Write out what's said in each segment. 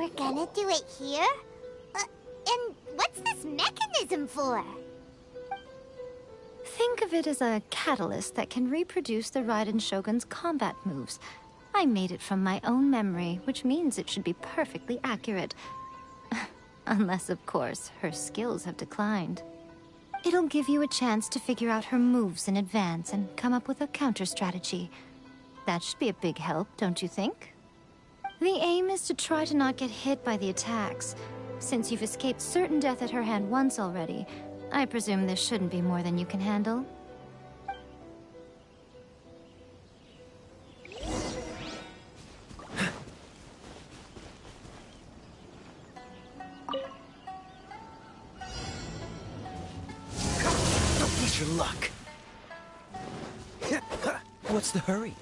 We're gonna do it here? And what's this mechanism for? Think of it as a catalyst that can reproduce the Raiden Shogun's combat moves. I made it from my own memory, which means it should be perfectly accurate. Unless, of course, her skills have declined. It'll give you a chance to figure out her moves in advance and come up with a counter-strategy. That should be a big help, don't you think? The aim is to try to not get hit by the attacks. Since you've escaped certain death at her hand once already, I presume this shouldn't be more than you can handle. Don't push your luck. What's the hurry?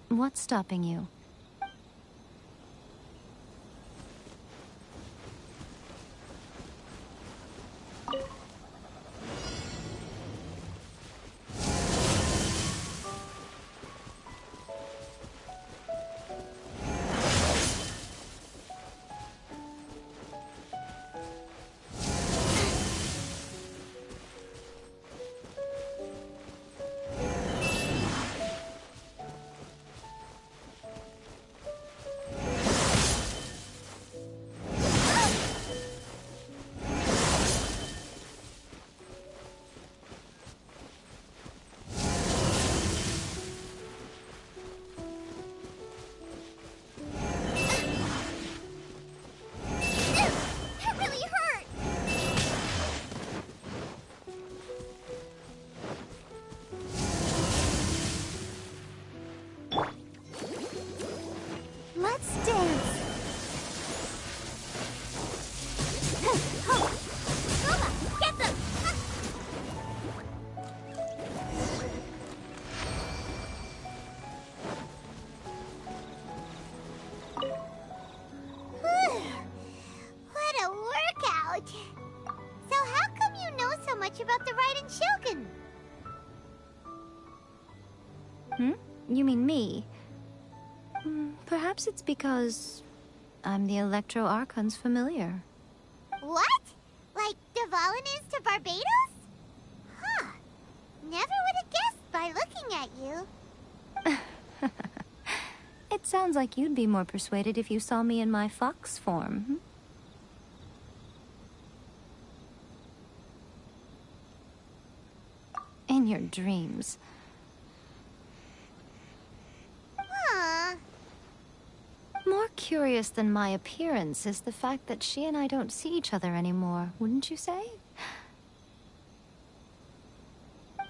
What's stopping you? About the Raiden Shogun? You mean me? Perhaps it's because I'm the Electro Archon's familiar. What? Like Dvalin is to Barbados? Huh. Never would have guessed by looking at you. Sounds like you'd be more persuaded if you saw me in my fox form. In your dreams. Aw. More curious than my appearance is the fact that she and I don't see each other anymore, wouldn't you say?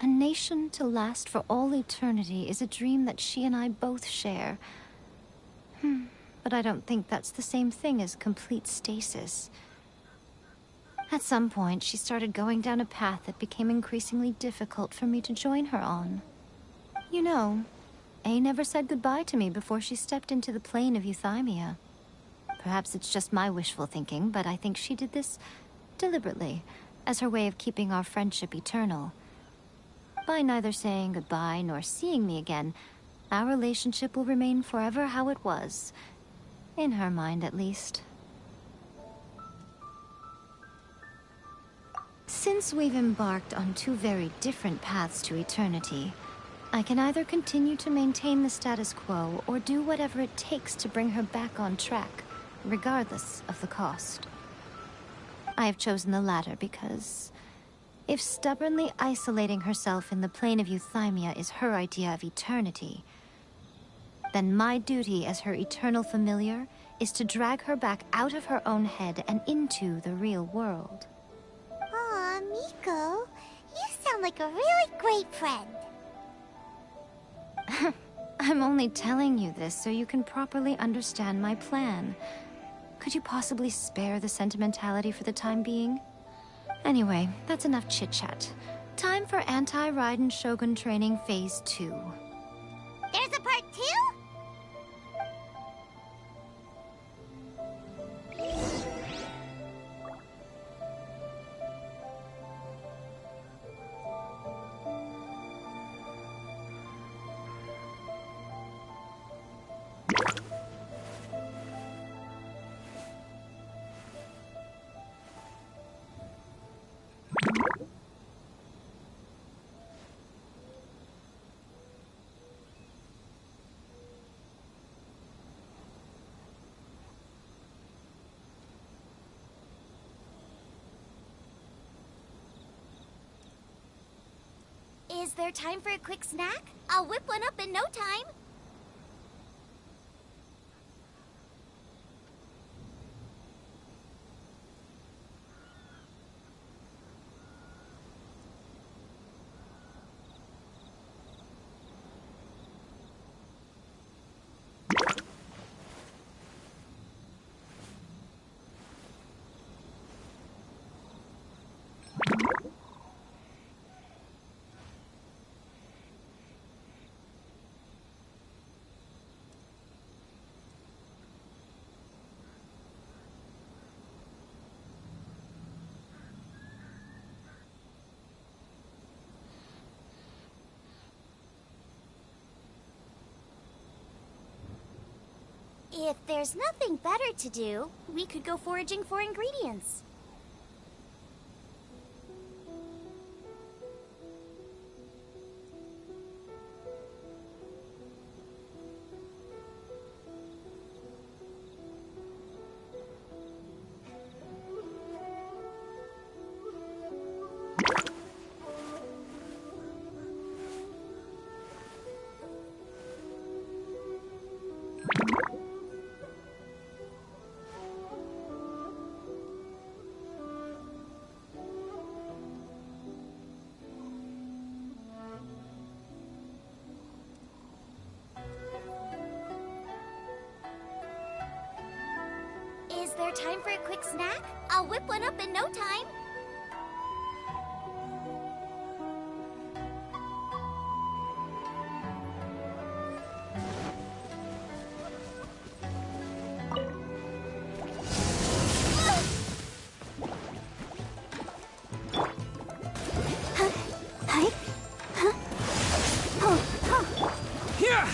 A nation to last for all eternity is a dream that she and I both share. But I don't think that's the same thing as complete stasis. At some point, she started going down a path that became increasingly difficult for me to join her on. You know, A never said goodbye to me before she stepped into the plane of euthymia. Perhaps it's just my wishful thinking, but I think she did this deliberately, as her way of keeping our friendship eternal. By neither saying goodbye nor seeing me again, our relationship will remain forever how it was. In her mind, at least. Since we've embarked on two very different paths to eternity, I can either continue to maintain the status quo or do whatever it takes to bring her back on track, regardless of the cost. I have chosen the latter because if stubbornly isolating herself in the plane of euthymia is her idea of eternity, then my duty as her eternal familiar is to drag her back out of her own head and into the real world. Aw, Miko, you sound like a really great friend. I'm only telling you this so you can properly understand my plan. Could you possibly spare the sentimentality for the time being? Anyway, that's enough chit-chat. Time for anti-Raiden Shogun training phase 2. There's a part 2? Is there time for a quick snack? I'll whip one up in no time. If there's nothing better to do, we could go foraging for ingredients. Is there time for a quick snack? I'll whip one up in no time. Yeah!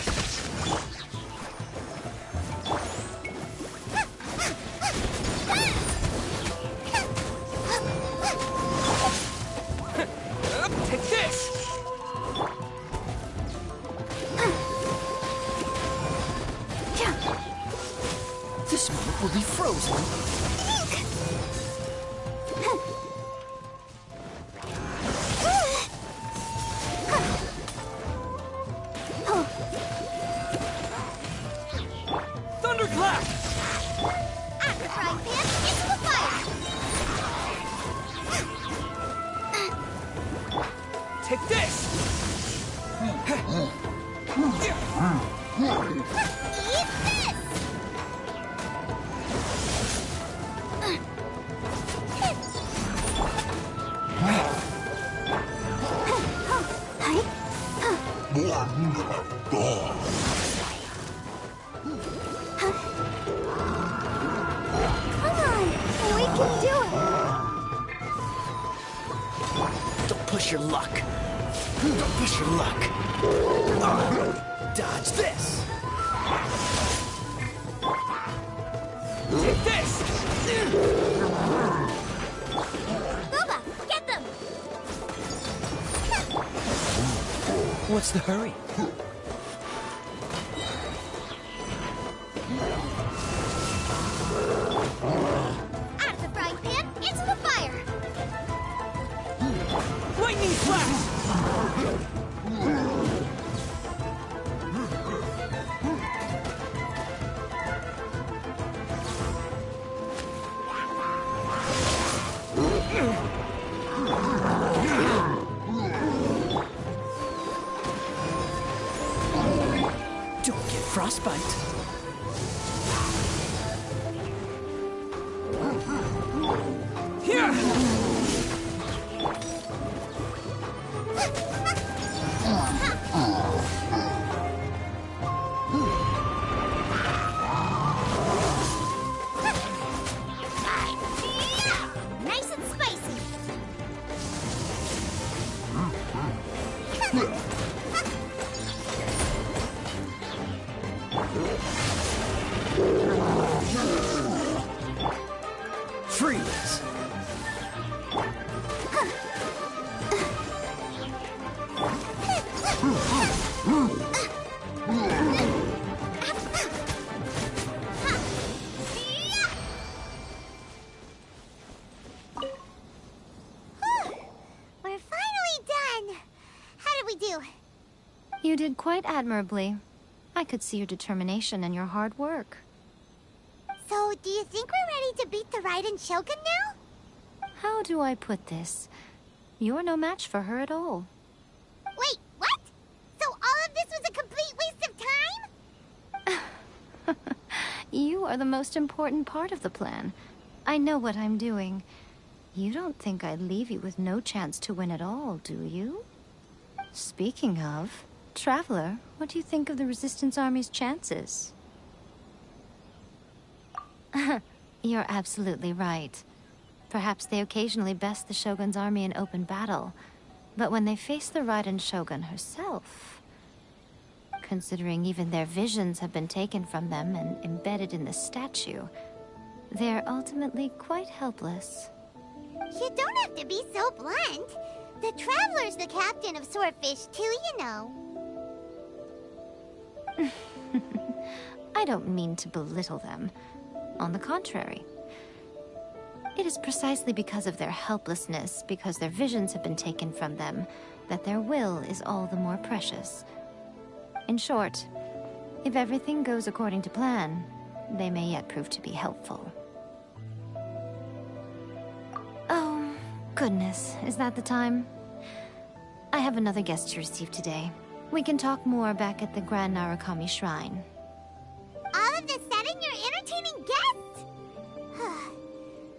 This moment will be frozen. Thunderclap! At the frying pan, into the fire! Take this! Eat this! Come on, we can do it! Don't push your luck. Don't push your luck. Dodge this. Take this! Booba, get them! What's the hurry? Out of the frying pan, into the fire! Lightning flash! Don't get frostbite. Here! Nice and spicy! Freeze. We're finally done! How did we do? You did quite admirably. I could see your determination and your hard work. So, do you think we're ready to beat the Raiden Shogun now? How do I put this? You're no match for her at all. Wait, what? So all of this was a complete waste of time? You are the most important part of the plan. I know what I'm doing. You don't think I'd leave you with no chance to win at all, do you? Speaking of, Traveler, what do you think of the Resistance Army's chances? You're absolutely right. Perhaps they occasionally best the Shogun's army in open battle, but when they face the Raiden Shogun herself... Considering even their visions have been taken from them and embedded in the statue, they're ultimately quite helpless. You don't have to be so blunt. The Traveler's the captain of Swordfish too, you know. I don't mean to belittle them. On the contrary. It is precisely because of their helplessness, because their visions have been taken from them, that their will is all the more precious. In short, if everything goes according to plan, they may yet prove to be helpful. Oh, goodness, is that the time? I have another guest to receive today. We can talk more back at the Grand Narukami Shrine. All of a sudden, you're entertaining guests?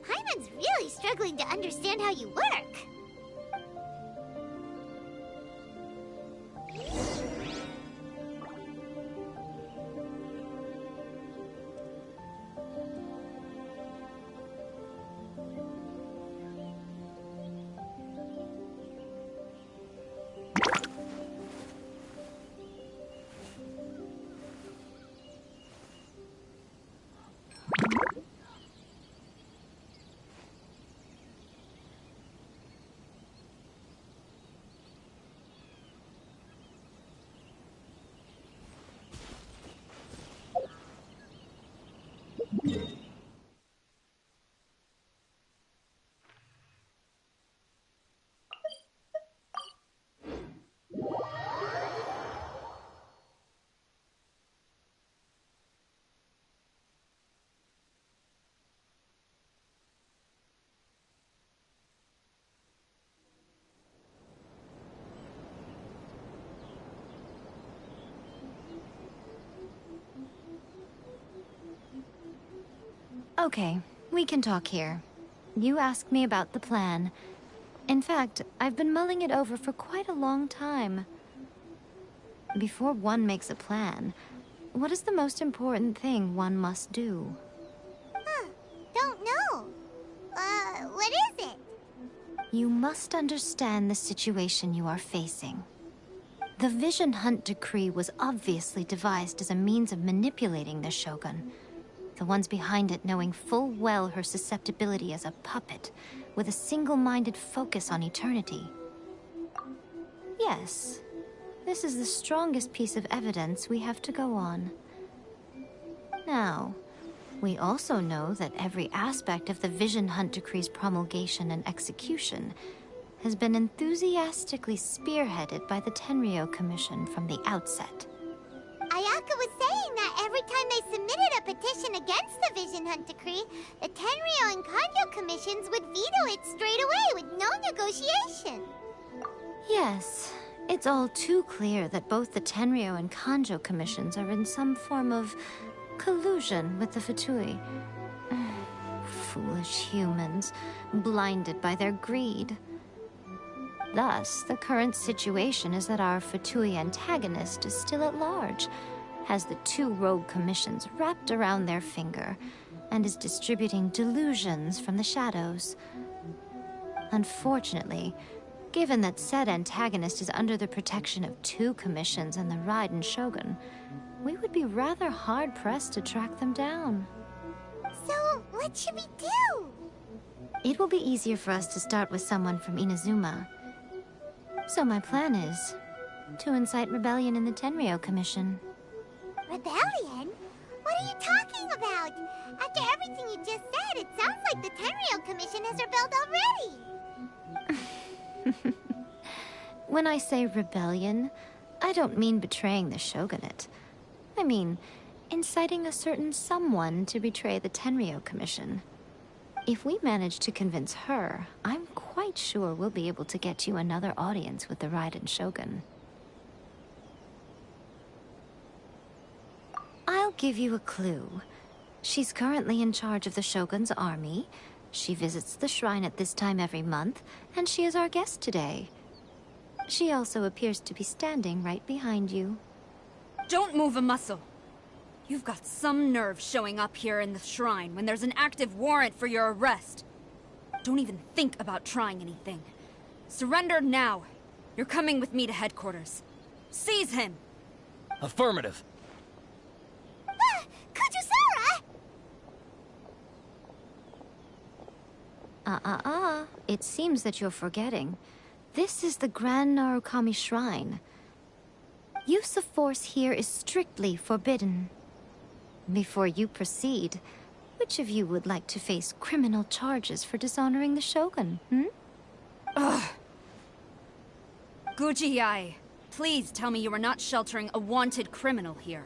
Hyman's really struggling to understand how you work. Okay, we can talk here. You asked me about the plan. In fact, I've been mulling it over for quite a long time. Before one makes a plan, what is the most important thing one must do? Huh. Don't know. What is it? You must understand the situation you are facing. The Vision Hunt Decree was obviously devised as a means of manipulating the Shogun. The ones behind it knowing full well her susceptibility as a puppet, with a single-minded focus on eternity. Yes, this is the strongest piece of evidence we have to go on. Now, we also know that every aspect of the Vision Hunt Decree's promulgation and execution has been enthusiastically spearheaded by the Tenryou Commission from the outset. Ayaka was saying that every time they submitted a petition against the Vision Hunt Decree, the Tenryou and Kanjo commissions would veto it straight away with no negotiation. Yes, it's all too clear that both the Tenryou and Kanjo commissions are in some form of collusion with the Fatui. Foolish humans, blinded by their greed. Thus, the current situation is that our Fatui antagonist is still at large, has the two rogue commissions wrapped around their finger, and is distributing delusions from the shadows. Unfortunately, given that said antagonist is under the protection of two commissions and the Raiden Shogun, we would be rather hard-pressed to track them down. So, what should we do? It will be easier for us to start with someone from Inazuma. So my plan is to incite rebellion in the Tenryou Commission. Rebellion? What are you talking about? After everything you just said, it sounds like the Tenryou Commission has rebelled already. When I say rebellion, I don't mean betraying the shogunate. I mean inciting a certain someone to betray the Tenryou Commission. If we manage to convince her, I'm quite sure we'll be able to get you another audience with the Raiden Shogun. I'll give you a clue. She's currently in charge of the Shogun's army. She visits the shrine at this time every month, and she is our guest today. She also appears to be standing right behind you. Don't move a muscle. You've got some nerve showing up here in the shrine when there's an active warrant for your arrest. Don't even think about trying anything. Surrender now. You're coming with me to headquarters. Seize him! Affirmative. Kujusara! It seems that you're forgetting. This is the Grand Narukami Shrine. Use of force here is strictly forbidden. Before you proceed, which of you would like to face criminal charges for dishonoring the Shogun, Ugh. Guji-ai, please tell me you are not sheltering a wanted criminal here.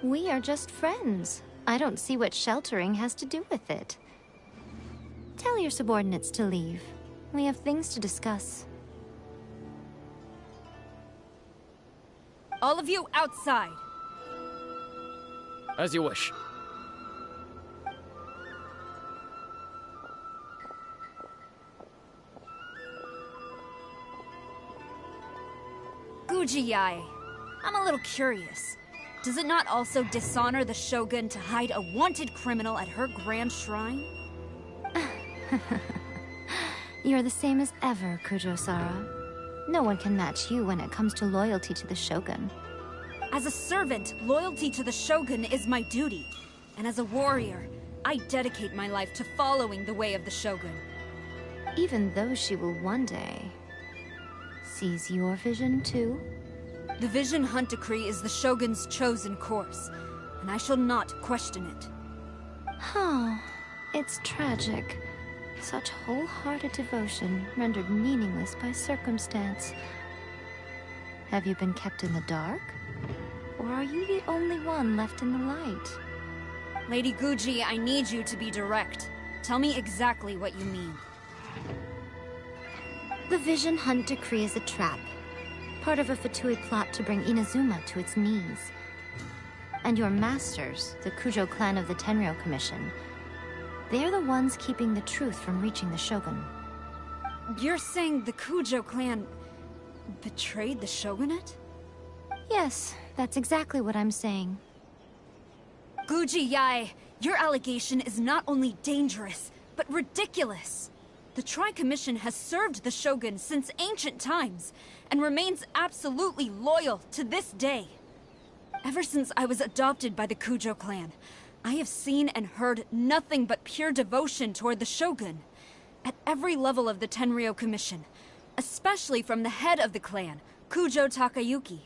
We are just friends. I don't see what sheltering has to do with it. Tell your subordinates to leave. We have things to discuss. All of you outside. As you wish. Guji-ai, I'm a little curious. Does it not also dishonor the Shogun to hide a wanted criminal at her grand shrine? You're the same as ever, Kujosara. No one can match you when it comes to loyalty to the Shogun. As a servant, loyalty to the Shogun is my duty. And as a warrior, I dedicate my life to following the way of the Shogun. Even though she will one day seize your vision too? The Vision Hunt Decree is the Shogun's chosen course, and I shall not question it. Oh, it's tragic. Such wholehearted devotion rendered meaningless by circumstance. Have you been kept in the dark? Or are you the only one left in the light? Lady Guji, I need you to be direct. Tell me exactly what you mean. The Vision Hunt Decree is a trap. Part of a Fatui plot to bring Inazuma to its knees. And your masters, the Kujo clan of the Tenryou Commission, they're the ones keeping the truth from reaching the Shogun. You're saying the Kujo clan betrayed the Shogunate? Yes, that's exactly what I'm saying. Guji Yae, your allegation is not only dangerous, but ridiculous. The Tri-Commission has served the Shogun since ancient times, and remains absolutely loyal to this day. Ever since I was adopted by the Kujo clan, I have seen and heard nothing but pure devotion toward the Shogun. At every level of the Tenryou Commission, especially from the head of the clan, Kujo Takayuki.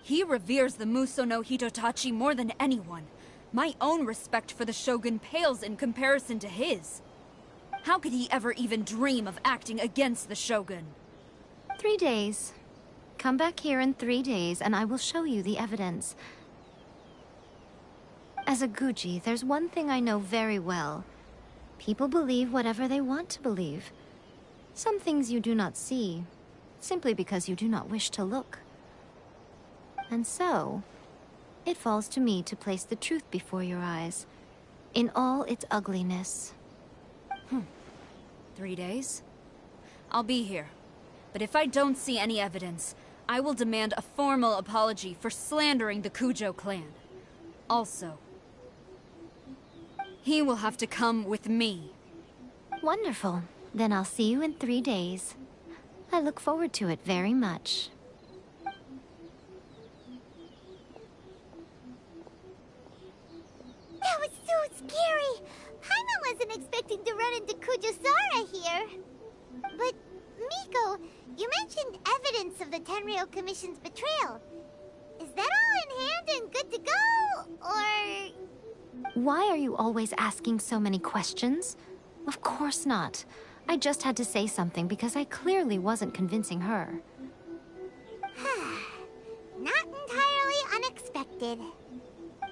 He reveres the Muso no Hitotachi more than anyone. My own respect for the Shogun pales in comparison to his. How could he ever even dream of acting against the Shogun? 3 days. Come back here in 3 days and I will show you the evidence. As a Guji, there's one thing I know very well. People believe whatever they want to believe. Some things you do not see, simply because you do not wish to look. And so, it falls to me to place the truth before your eyes, in all its ugliness. 3 days? I'll be here. But if I don't see any evidence, I will demand a formal apology for slandering the Kujo clan. Also, he will have to come with me. Wonderful. Then I'll see you in 3 days. I look forward to it very much. That was so scary! Paimon wasn't expecting to run into Kujosara here. But, Miko, you mentioned evidence of the Tenryou Commission's betrayal. Is that all in hand and good to go, or...? Why are you always asking so many questions? Of course not. I just had to say something because I clearly wasn't convincing her. Not entirely unexpected.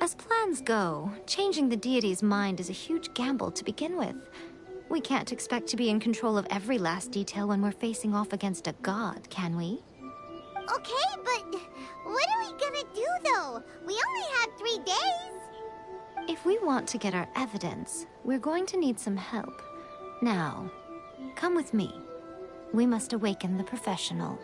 As plans go, changing the deity's mind is a huge gamble to begin with. We can't expect to be in control of every last detail when we're facing off against a god, can we? Okay, but what are we gonna do, though? We only had 3 days. If we want to get our evidence, we're going to need some help. Now, come with me. We must awaken the professional.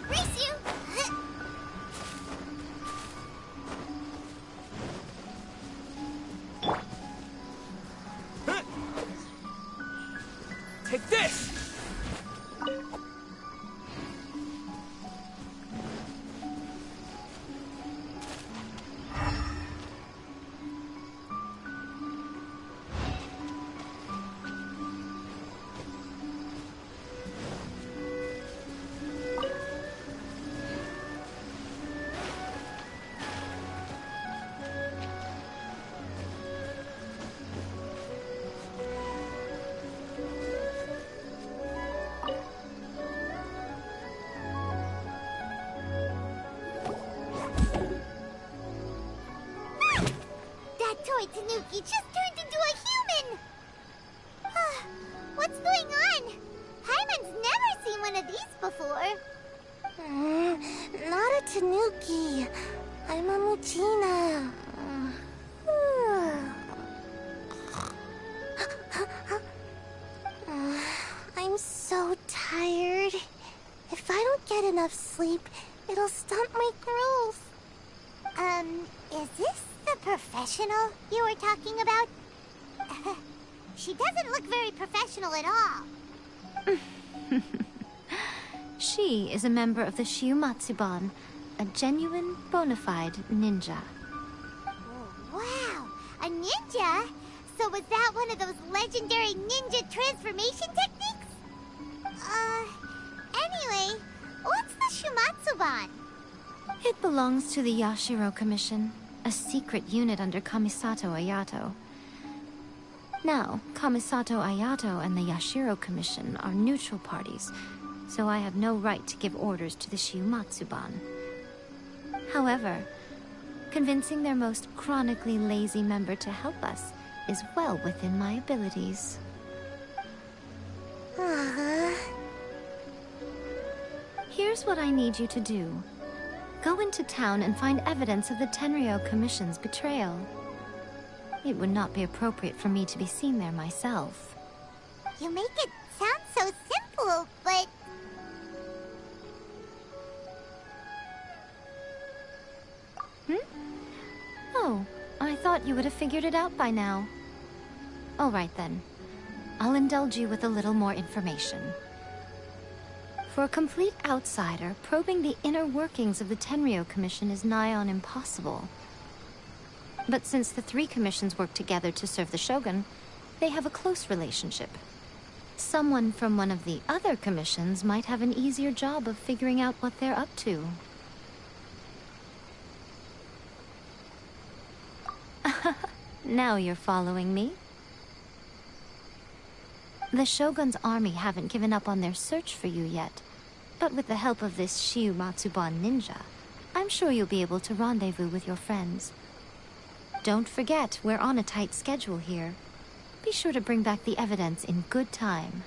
Race you! Take this! That toy Tanuki just turned into a human! What's going on? Paimon's never seen one of these before. Not a Tanuki. I'm a Muchina. enough sleep, it'll stunt my growth. Is this the professional you were talking about? She doesn't look very professional at all. She is a member of the Shiumatsuban, a genuine, bona fide ninja. Oh, wow, a ninja? So was that one of those legendary ninja transformation techniques? Anyway, what's the Shiumatsuban? It belongs to the Yashiro Commission, a secret unit under Kamisato Ayato. Now, Kamisato Ayato and the Yashiro Commission are neutral parties, so I have no right to give orders to the Shiumatsuban. However, convincing their most chronically lazy member to help us is well within my abilities. Here's what I need you to do. Go into town and find evidence of the Tenryou Commission's betrayal. It would not be appropriate for me to be seen there myself. You make it sound so simple, but... Oh, I thought you would have figured it out by now. All right then. I'll indulge you with a little more information. For a complete outsider, probing the inner workings of the Tenryou Commission is nigh on impossible. But since the three commissions work together to serve the Shogun, they have a close relationship. Someone from one of the other commissions might have an easier job of figuring out what they're up to. Now you're following me. The Shogun's army haven't given up on their search for you yet, but with the help of this Shiumatsuban ninja, I'm sure you'll be able to rendezvous with your friends. Don't forget, we're on a tight schedule here. Be sure to bring back the evidence in good time.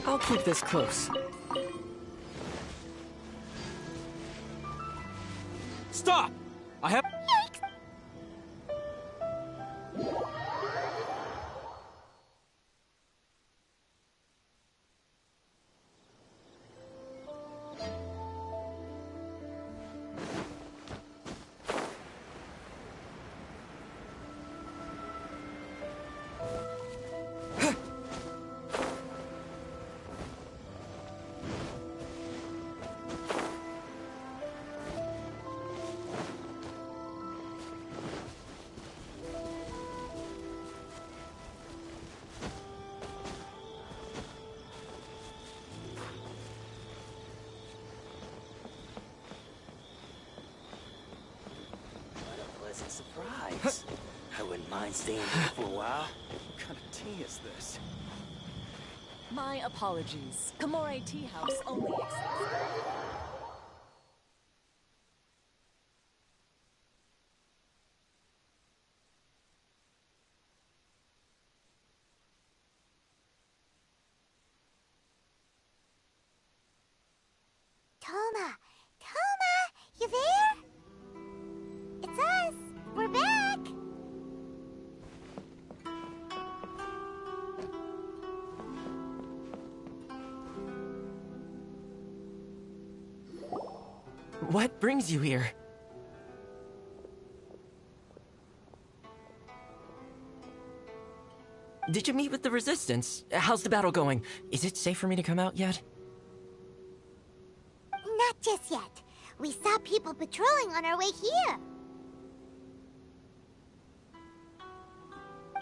I'll keep this close. Stop! I have... Nice. I wouldn't mind staying here for a while. What kind of tea is this? My apologies. Kamore Tea House only accepts. Toma! Toma! You there? It's us! We're back! What brings you here? Did you meet with the Resistance? How's the battle going? Is it safe for me to come out yet? Not just yet. We saw people patrolling on our way here.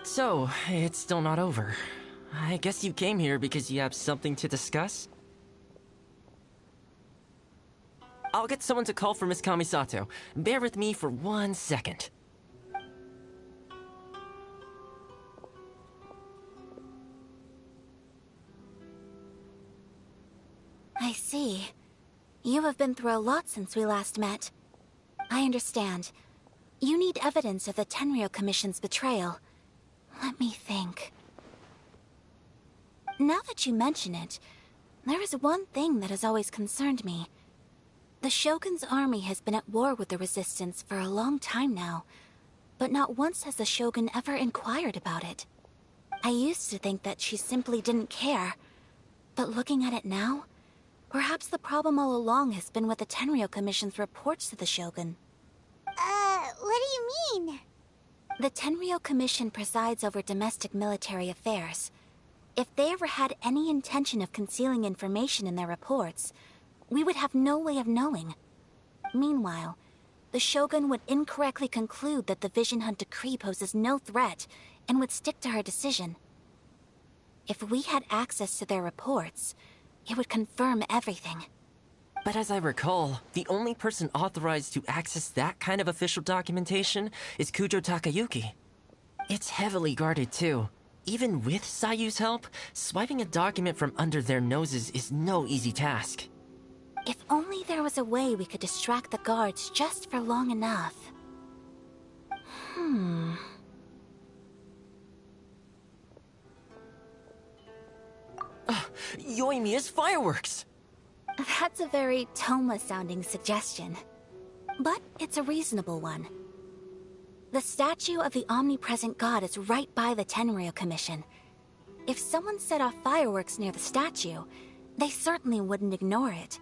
So, it's still not over. I guess you came here because you have something to discuss? I'll get someone to call for Miss Kamisato. Bear with me for 1 second. I see. You have been through a lot since we last met. I understand. You need evidence of the Tenryou Commission's betrayal. Let me think. Now that you mention it, there is one thing that has always concerned me. The Shogun's army has been at war with the Resistance for a long time now, but not once has the Shogun ever inquired about it. I used to think that she simply didn't care, but looking at it now, perhaps the problem all along has been with the Tenryou Commission's reports to the Shogun. What do you mean? The Tenryou Commission presides over domestic military affairs. If they ever had any intention of concealing information in their reports, we would have no way of knowing. Meanwhile, the Shogun would incorrectly conclude that the Vision Hunt decree poses no threat and would stick to her decision. If we had access to their reports, it would confirm everything. But as I recall, the only person authorized to access that kind of official documentation is Kujo Takayuki. It's heavily guarded too. Even with Sayu's help, swiping a document from under their noses is no easy task. If only there was a way we could distract the guards just for long enough. Yoimiya's fireworks! That's a very Toma-sounding suggestion. But it's a reasonable one. The statue of the omnipresent god is right by the Tenryou Commission. If someone set off fireworks near the statue, they certainly wouldn't ignore it.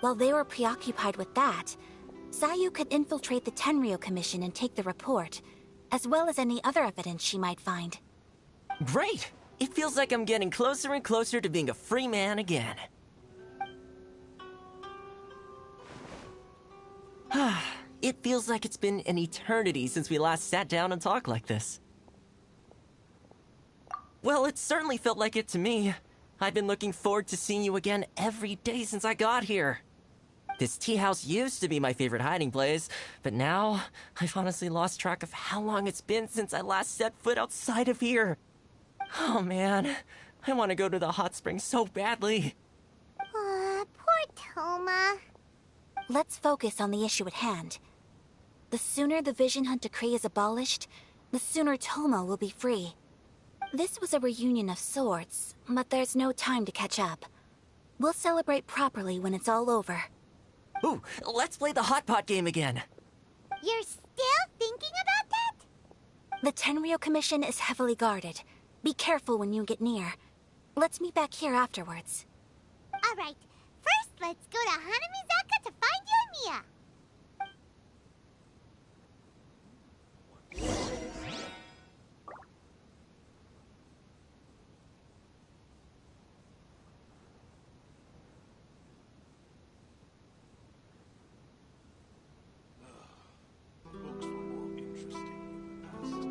While they were preoccupied with that, Sayu could infiltrate the Tenryou Commission and take the report, as well as any other evidence she might find. Great! It feels like I'm getting closer and closer to being a free man again. It feels like it's been an eternity since we last sat down and talked like this. Well, it certainly felt like it to me. I've been looking forward to seeing you again every day since I got here. This tea house used to be my favorite hiding place, but now I've honestly lost track of how long it's been since I last set foot outside of here. Oh man, I want to go to the hot springs so badly. Poor Toma. Let's focus on the issue at hand. The sooner the Vision Hunt decree is abolished, the sooner Toma will be free. This was a reunion of sorts, but there's no time to catch up. We'll celebrate properly when it's all over. Ooh, let's play the hot pot game again. You're still thinking about that? The Tenryou Commission is heavily guarded. Be careful when you get near. Let's meet back here afterwards. Alright, first let's go to Hanamizaka to find Yoimiya. Books were more interesting in the past.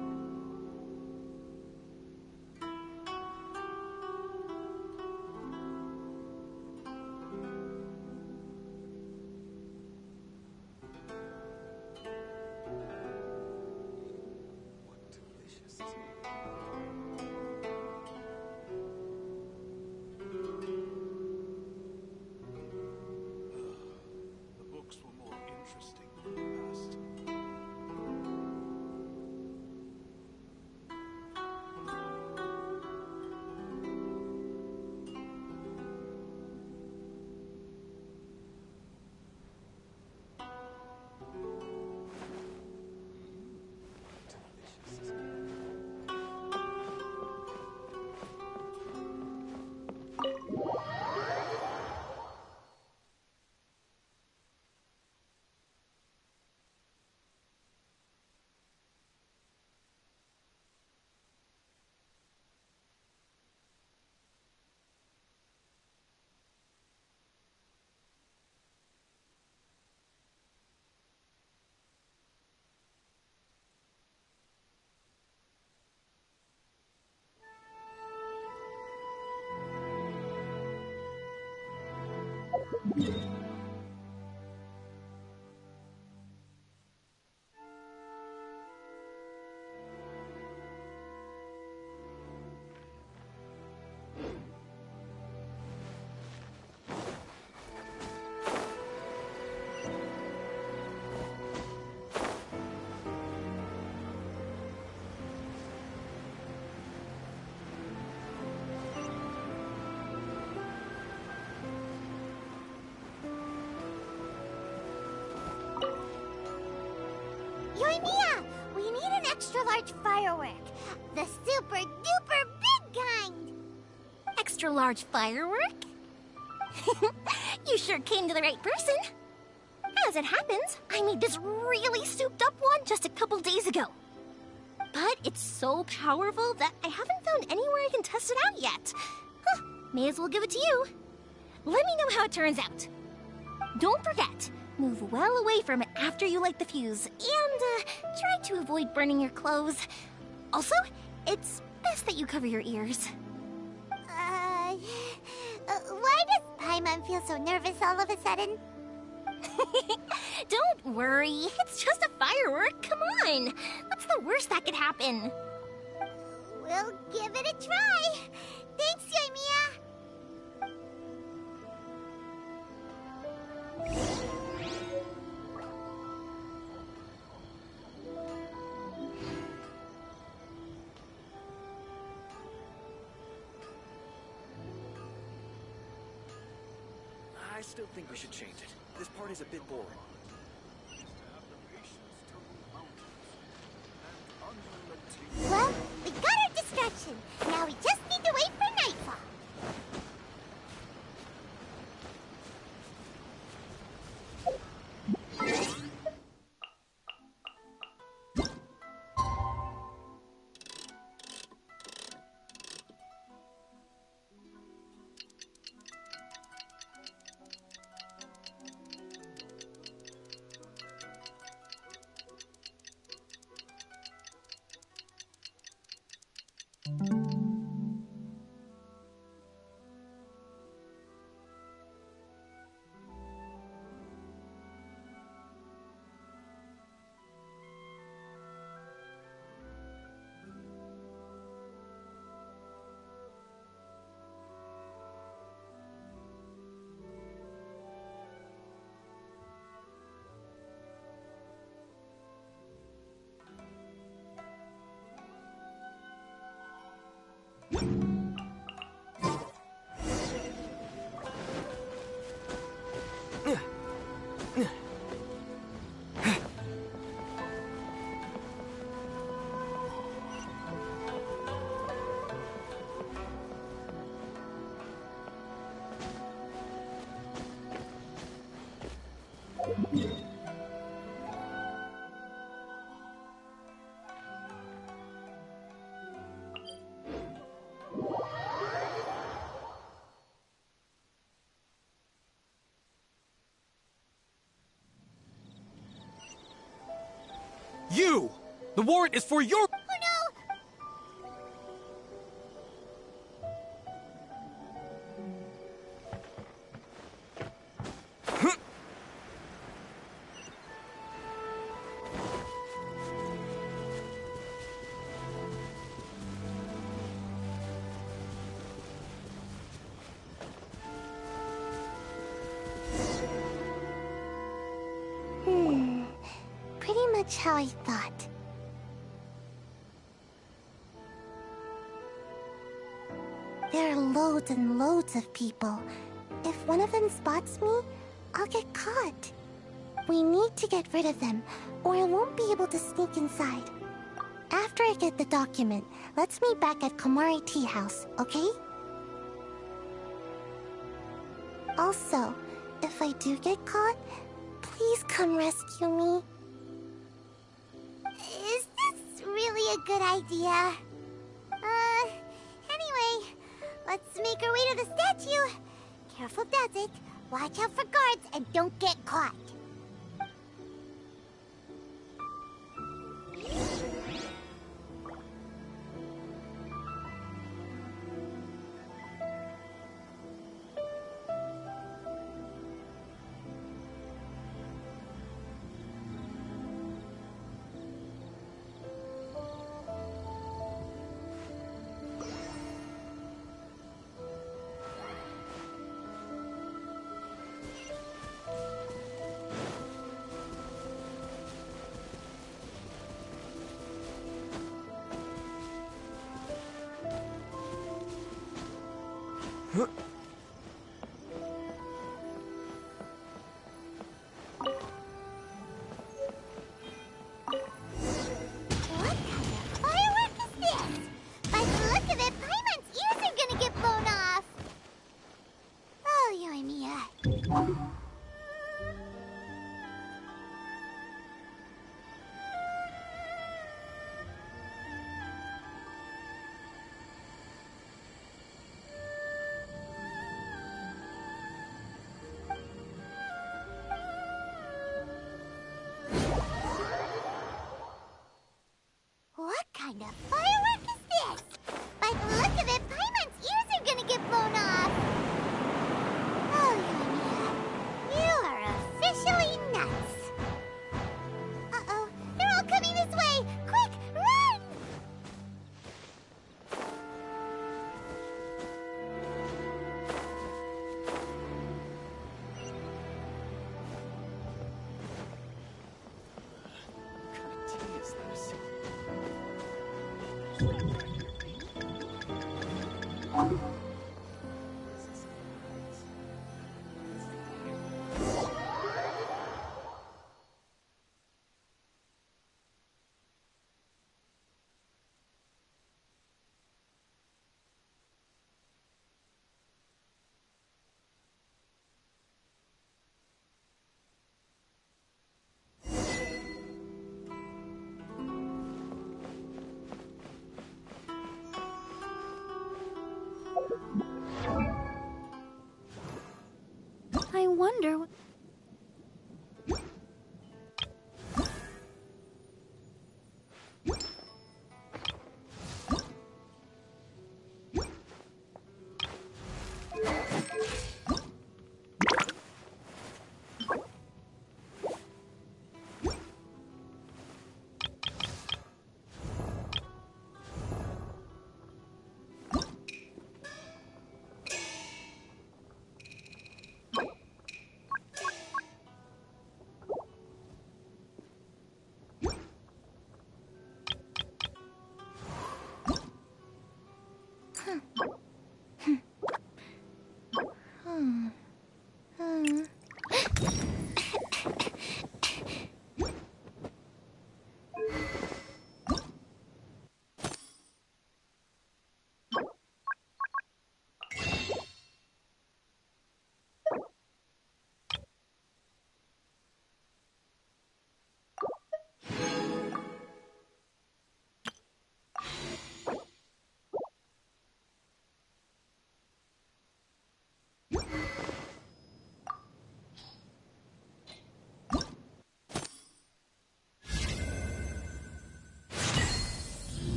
Yoimiya, we need an extra-large firework. The super-duper big kind. Extra-large firework? You sure came to the right person. As it happens, I made this really souped-up one just a couple days ago. But it's so powerful that I haven't found anywhere I can test it out yet. Huh, may as well give it to you. Let me know how it turns out. Don't forget, move well away from it after you light the fuse, and try to avoid burning your clothes. Also, it's best that you cover your ears. Why does Paimon feel so nervous all of a sudden? Don't worry, it's just a firework, come on! What's the worst that could happen? We'll give it a try. Thanks, Yoimiya. I still think we should change it. This part is a bit boring. Well, we got our distraction. Now we just need to wait for nightfall. You! The warrant is for your— Pretty much how I thought. There are loads and loads of people. If one of them spots me, I'll get caught. We need to get rid of them, or I won't be able to sneak inside. After I get the document, let's meet back at Komari Tea House, okay? Also, if I do get caught, please come rescue me. Is this really a good idea? Anyway, let's make our way to the statue. Careful does it. Watch out for guards and don't get caught. What kind of firework is this? By the look of it, Paimon's ears are gonna get blown off. Oh, Yoimiya. What kind of firework is this? By the look of it, Paimon's ears are gonna get blown off. Oh, Yoimiya, you are officially nuts. Uh-oh, they're all coming this way! Quick, run! What kind of tea is this? I wonder...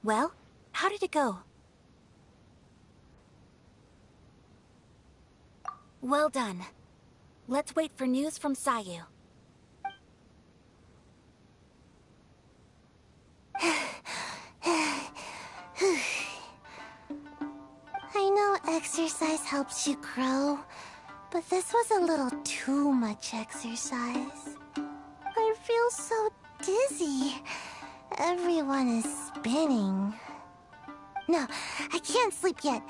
Well, how did it go? Well done. Let's wait for news from Sayu. I know exercise helps you grow, but this was a little too much exercise. I feel so dizzy. Everyone is spinning. No, I can't sleep yet.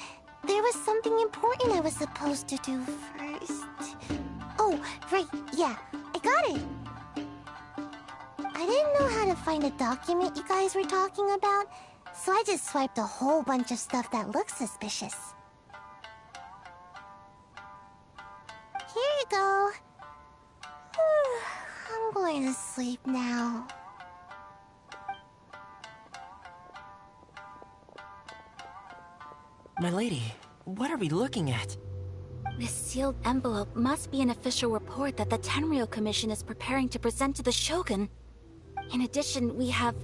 There was something important I was supposed to do first. Oh, right, yeah, I got it. I didn't know how to find a document you guys were talking about, so I just swiped a whole bunch of stuff that looks suspicious. Here you go. I'm going to sleep now. My lady, what are we looking at? This sealed envelope must be an official report that the Tenryou Commission is preparing to present to the Shogun. In addition, we have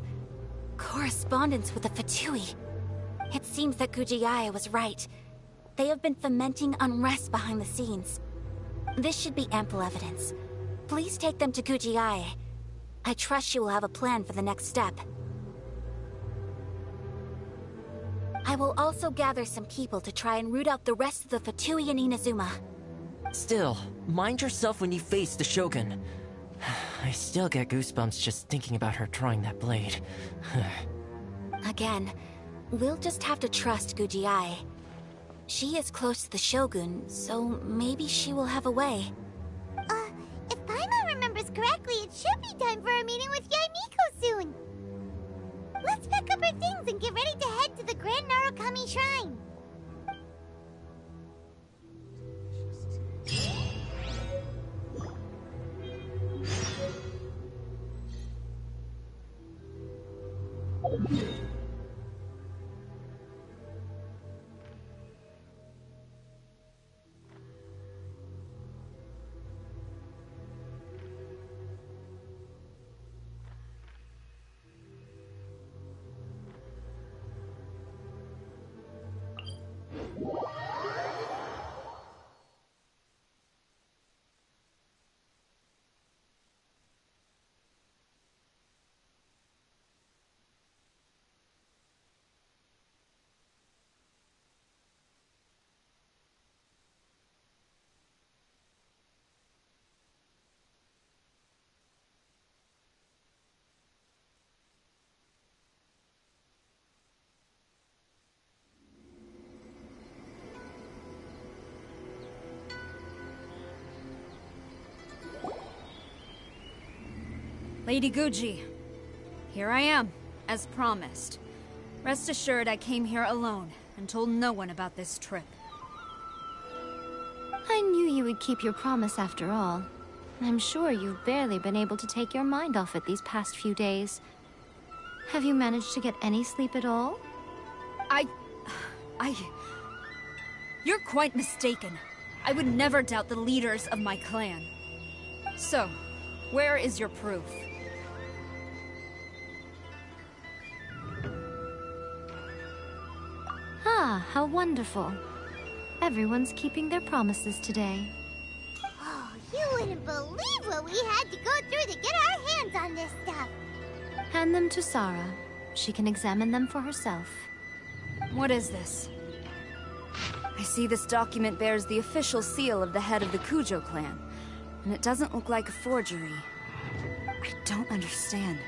correspondence with the Fatui. It seems that Gujiae was right. They have been fomenting unrest behind the scenes. This should be ample evidence. Please take them to Gujiae. I trust she will have a plan for the next step. I will also gather some people to try and root out the rest of the Fatui in Inazuma. Still, mind yourself when you face the Shogun. I still get goosebumps just thinking about her drawing that blade. Again, we'll just have to trust Gujiae. She is close to the Shogun, so maybe she will have a way. If Paimon remembers correctly, it should be time for a meeting with Yaimiko soon. Let's pack up our things and get ready to head to the Grand Narukami Shrine. Lady Guji, here I am, as promised. Rest assured I came here alone and told no one about this trip. I knew you would keep your promise after all. I'm sure you've barely been able to take your mind off it these past few days. Have you managed to get any sleep at all? You're quite mistaken. I would never doubt the leaders of my clan. So, where is your proof? Ah, how wonderful. Everyone's keeping their promises today. Oh, you wouldn't believe what we had to go through to get our hands on this stuff. Hand them to Sarah. She can examine them for herself. What is this? I see this document bears the official seal of the head of the Kujo clan, and it doesn't look like a forgery. I don't understand.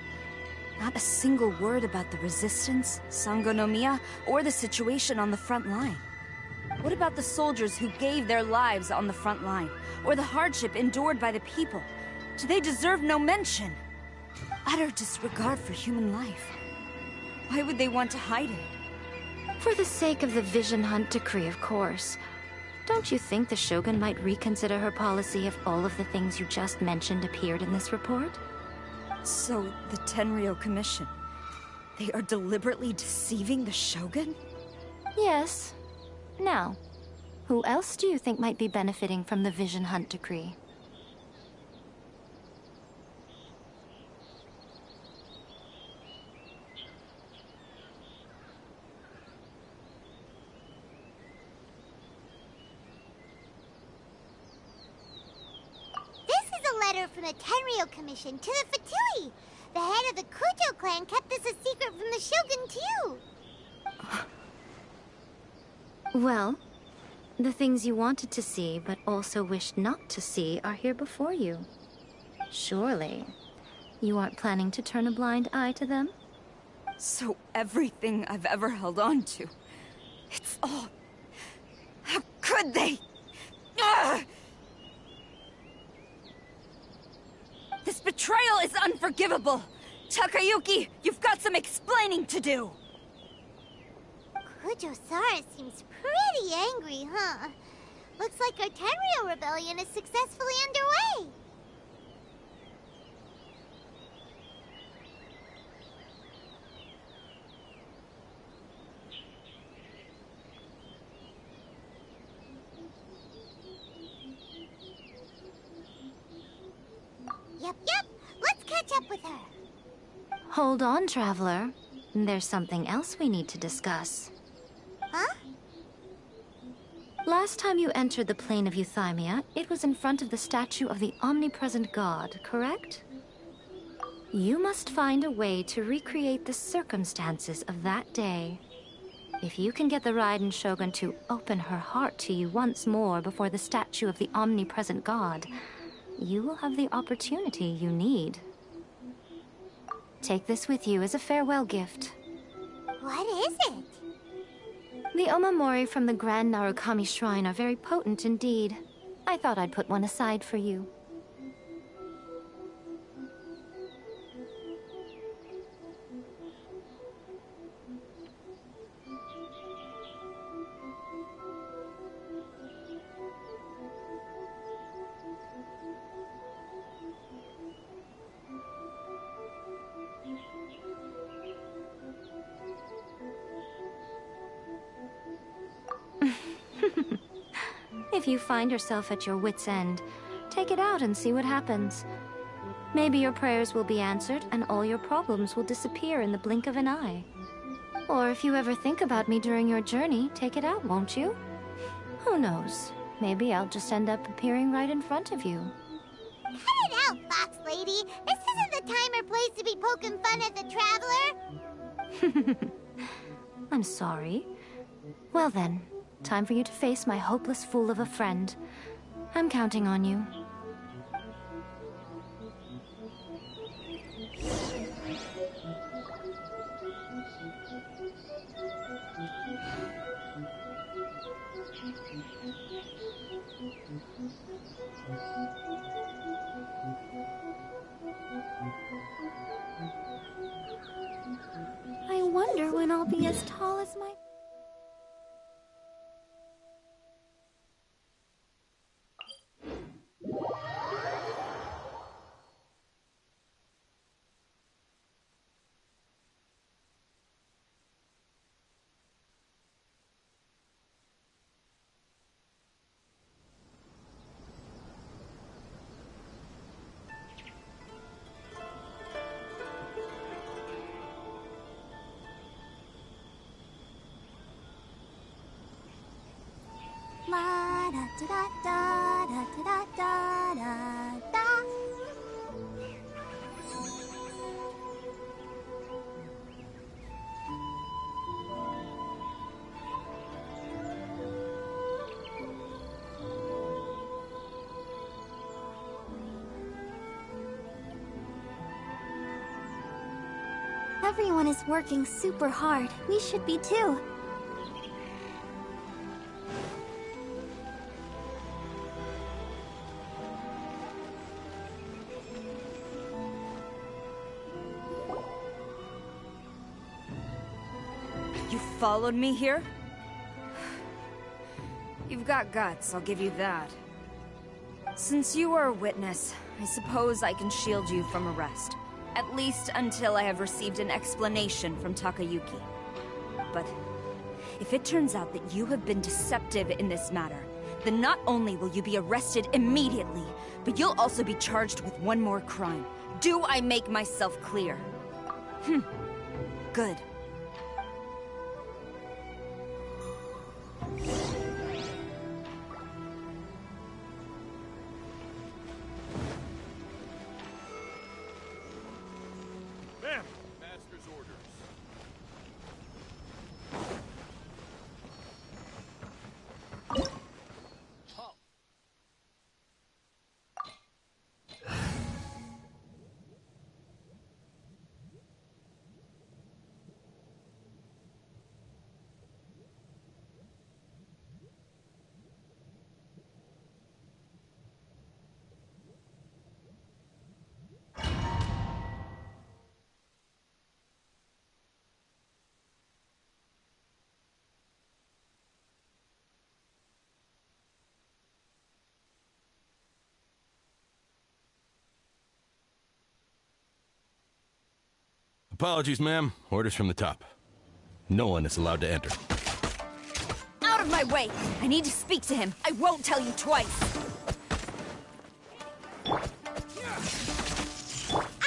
Not a single word about the resistance, Sangonomiya, or the situation on the front line. What about the soldiers who gave their lives on the front line, or the hardship endured by the people? Do they deserve no mention? Utter disregard for human life. Why would they want to hide it? For the sake of the Vision Hunt decree, of course. Don't you think the Shogun might reconsider her policy if all of the things you just mentioned appeared in this report? So, the Tenryou Commission, they are deliberately deceiving the Shogun? Yes. Now, who else do you think might be benefiting from the Vision Hunt decree? letter from the Tenryou Commission to the Fatui. The head of the Kujo clan kept this a secret from the Shogun, too. Well, the things you wanted to see but also wished not to see are here before you. Surely, you aren't planning to turn a blind eye to them? So everything I've ever held on to, it's all... How could they? Ugh! This betrayal is unforgivable! Takayuki, you've got some explaining to do! Kujo-Sara seems pretty angry, huh? Looks like our Tenryou rebellion is successfully underway. Yep. Let's catch up with her. Hold on, Traveler. There's something else we need to discuss. Huh? Last time you entered the plane of Euthymia, it was in front of the statue of the omnipresent god, correct? You must find a way to recreate the circumstances of that day. If you can get the Raiden Shogun to open her heart to you once more before the statue of the omnipresent god, you will have the opportunity you need. Take this with you as a farewell gift. What is it? The omamori from the Grand Narukami Shrine are very potent indeed. I thought I'd put one aside for you. If you find yourself at your wit's end, take it out and see what happens. Maybe your prayers will be answered and all your problems will disappear in the blink of an eye. Or if you ever think about me during your journey, take it out, won't you? Who knows? Maybe I'll just end up appearing right in front of you. Cut it out, Fox Lady. This isn't the time or place to be poking fun at the Traveler. I'm sorry. Well then, time for you to face my hopeless fool of a friend. I'm counting on you. I wonder when I'll be as tall as my... La da da da da da da da da. Everyone is working super hard. We should be too. You followed me here? You've got guts, I'll give you that. Since you are a witness, I suppose I can shield you from arrest. At least until I have received an explanation from Takayuki. But if it turns out that you have been deceptive in this matter, then not only will you be arrested immediately, but you'll also be charged with one more crime. Do I make myself clear? Good. Apologies, ma'am. Orders from the top. No one is allowed to enter. Out of my way! I need to speak to him. I won't tell you twice. Out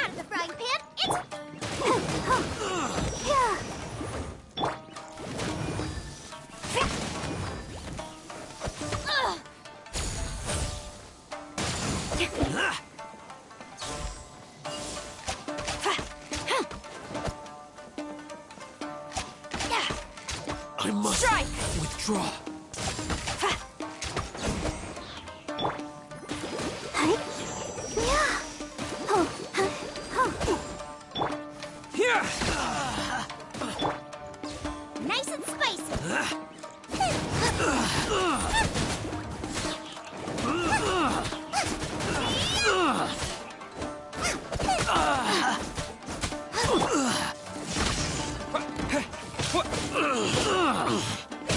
of the frying pan, it's... I must Strike! withdraw. Nice and spicy.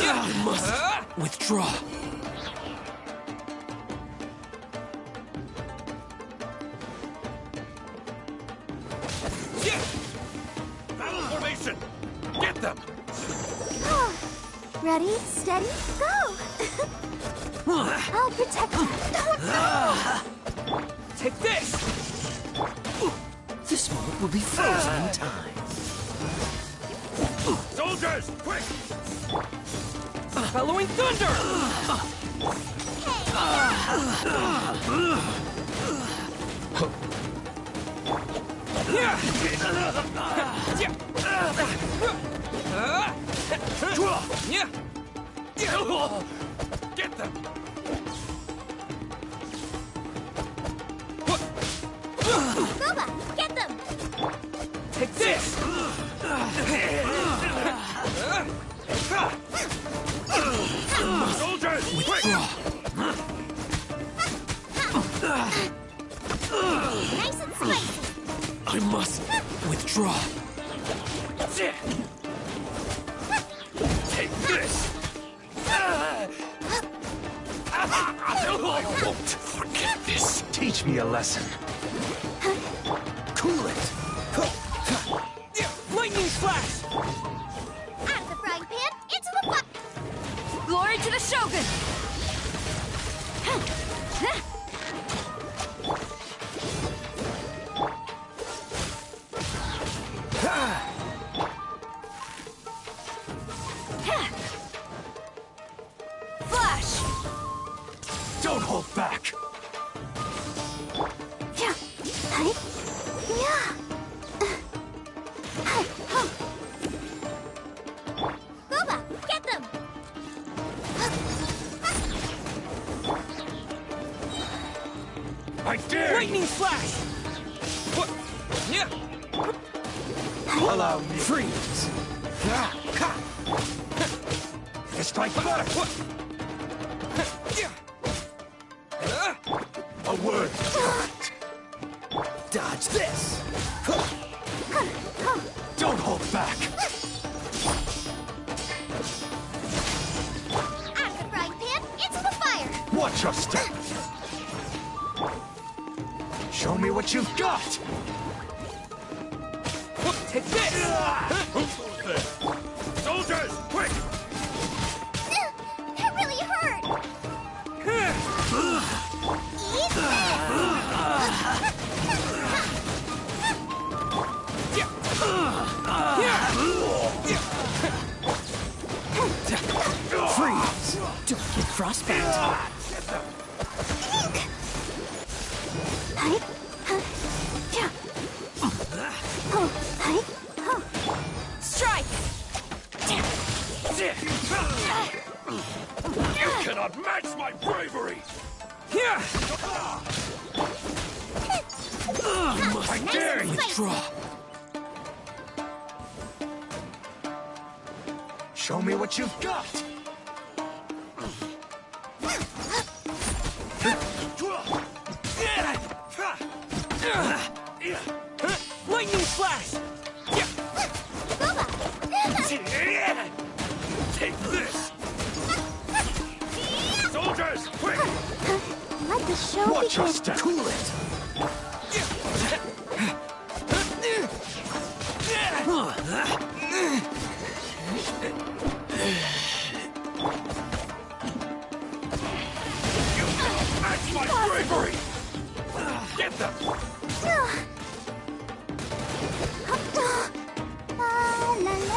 I must withdraw. Battle formation! Get them! Ready, steady, go! I'll protect you. Take this! This moment will be frozen in time. Soldiers, quick! Bellowing thunder! Get them! Boba, get them! Take this! Soldiers, quick! Nice and spicy. I must withdraw. Take this! I won't forget this. Teach me a lesson. Cool it. Lightning flash! Out of the frying pan, into the pot. Glory to the Shogun! Flash! Don't hold back. Boba, get them! I dare you! Lightning flash! What? Yeah! Allow me. Freeze. Strike back. A word. Dodge this. Don't hold back. Out of the frying pan, into the fire. Watch your step. Show me what you've got. Take this. Soldiers, quick! That really hurt. Eat Freeze. Don't get frostbite. Strike! You cannot match my bravery! I dare you! Withdraw. Show me what you've got. Lightning flash! Take this! Soldiers, quick! Let the show Watch your begin. step. Cool it.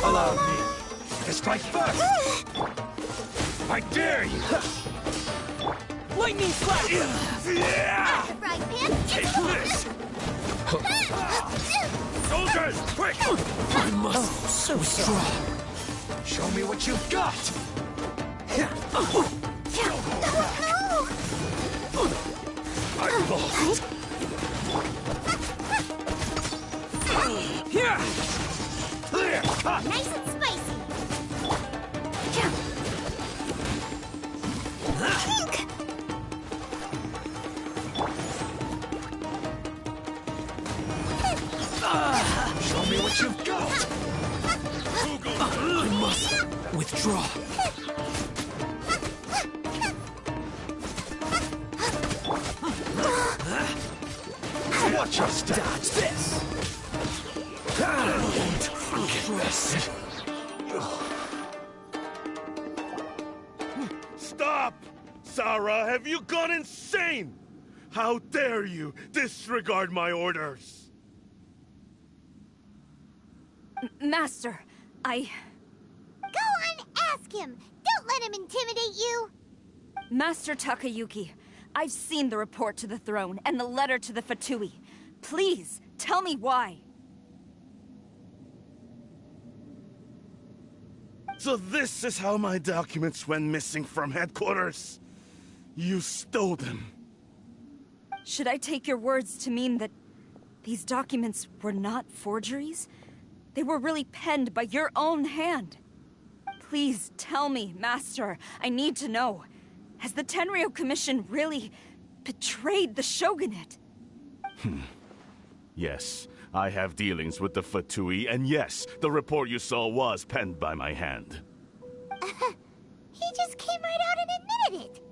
Allow me to strike first! I dare you! Lightning slap! Right, Panda. Take this! Soldiers, quick! My muscles so strong. Show me what you've got! I'm lost! Here! Nice and spicy. Show me what you've got! I must withdraw. Watch your step! Dodge this! Don't rest. Stop! Sarah, have you gone insane? How dare you disregard my orders? Master, Go on, ask him. Don't let him intimidate you. Master Takayuki, I've seen the report to the throne and the letter to the Fatui. Please, tell me why. So this is how my documents went missing from headquarters? You stole them. Should I take your words to mean that these documents were not forgeries? They were really penned by your own hand. Please tell me, Master. I need to know. Has the Tenryou Commission really betrayed the Shogunate? Yes, I have dealings with the Fatui, and yes, the report you saw was penned by my hand. He just came right out and admitted it.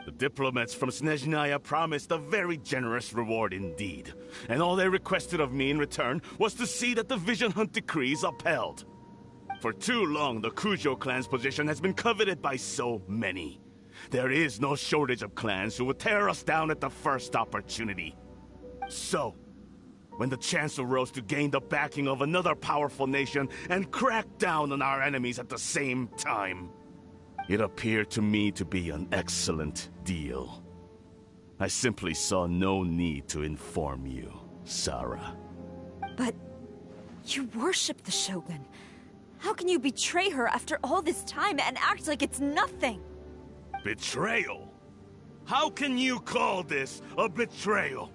The diplomats from Snezhnaya promised a very generous reward indeed, and all they requested of me in return was to see that the Vision Hunt decree is upheld. For too long, the Kujo clan's position has been coveted by so many. There is no shortage of clans who would tear us down at the first opportunity. So, when the chance arose to gain the backing of another powerful nation and crack down on our enemies at the same time, it appeared to me to be an excellent deal. I simply saw no need to inform you, Sarah. But you worship the Shogun. How can you betray her after all this time and act like it's nothing? Betrayal? How can you call this a betrayal?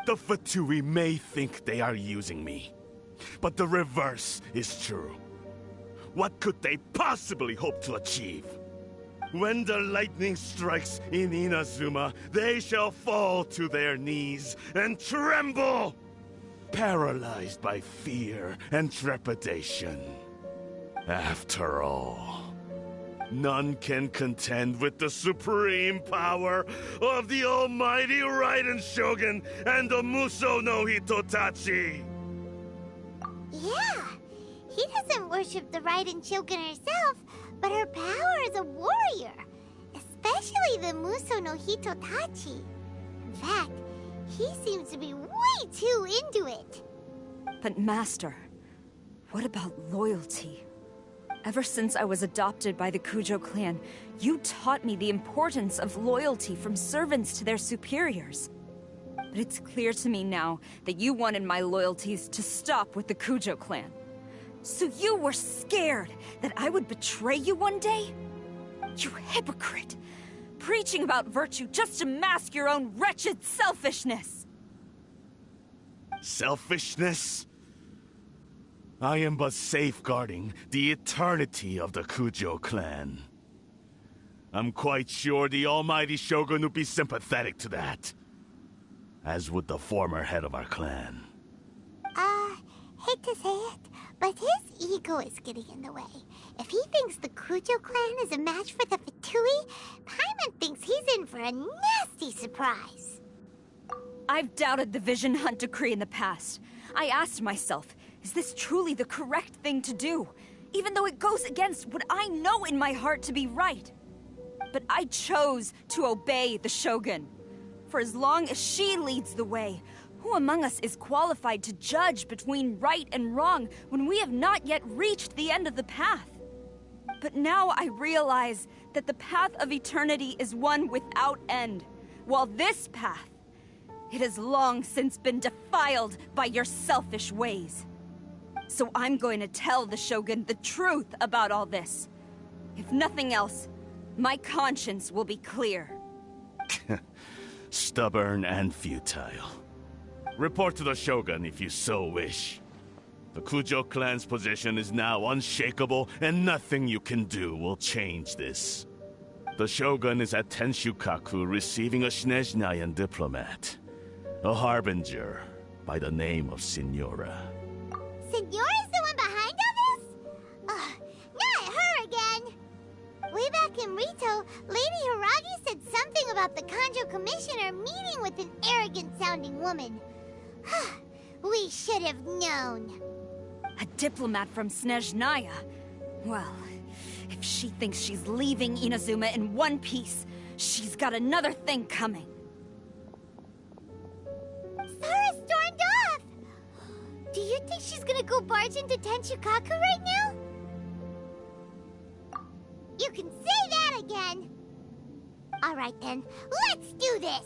The Fatui may think they are using me, but the reverse is true. What could they possibly hope to achieve? When the lightning strikes in Inazuma, they shall fall to their knees and tremble, paralyzed by fear and trepidation. After all, none can contend with the supreme power of the almighty Raiden Shogun and the Muso no Hitotachi! Yeah, he doesn't worship the Raiden Shogun herself, but her power as a warrior, especially the Muso no Hitotachi. In fact, he seems to be way too into it. But Master, what about loyalty? Ever since I was adopted by the Kujo clan, you taught me the importance of loyalty from servants to their superiors. But it's clear to me now that you wanted my loyalties to stop with the Kujo clan. So you were scared that I would betray you one day? You hypocrite! Preaching about virtue just to mask your own wretched selfishness! Selfishness? I am but safeguarding the eternity of the Kujo clan. I'm quite sure the almighty Shogun would be sympathetic to that. As would the former head of our clan. Hate to say it, but his ego is getting in the way. If he thinks the Kujo clan is a match for the Fatui, Paimon thinks he's in for a nasty surprise. I've doubted the Vision Hunt decree in the past. I asked myself, is this truly the correct thing to do? Even though it goes against what I know in my heart to be right. But I chose to obey the Shogun. For as long as she leads the way, who among us is qualified to judge between right and wrong when we have not yet reached the end of the path? But now I realize that the path of eternity is one without end, while this path, it has long since been defiled by your selfish ways. So I'm going to tell the Shogun the truth about all this. If nothing else, my conscience will be clear. Stubborn and futile. Report to the Shogun if you so wish. The Kujo clan's position is now unshakable, and nothing you can do will change this. The Shogun is at Tenshukaku receiving a Snezhnayan diplomat. A harbinger by the name of Signora. Signora's the one behind all this? Not her again! Way back in Rito, Lady Hiragi said something about the Kanjo Commissioner meeting with an arrogant-sounding woman. We should have known. A diplomat from Snezhnaya? Well, if she thinks she's leaving Inazuma in one piece, she's got another thing coming. Sara stormed off! Do you think she's gonna go barge into Tenshukaku right now? You can say that again! Alright then, let's do this!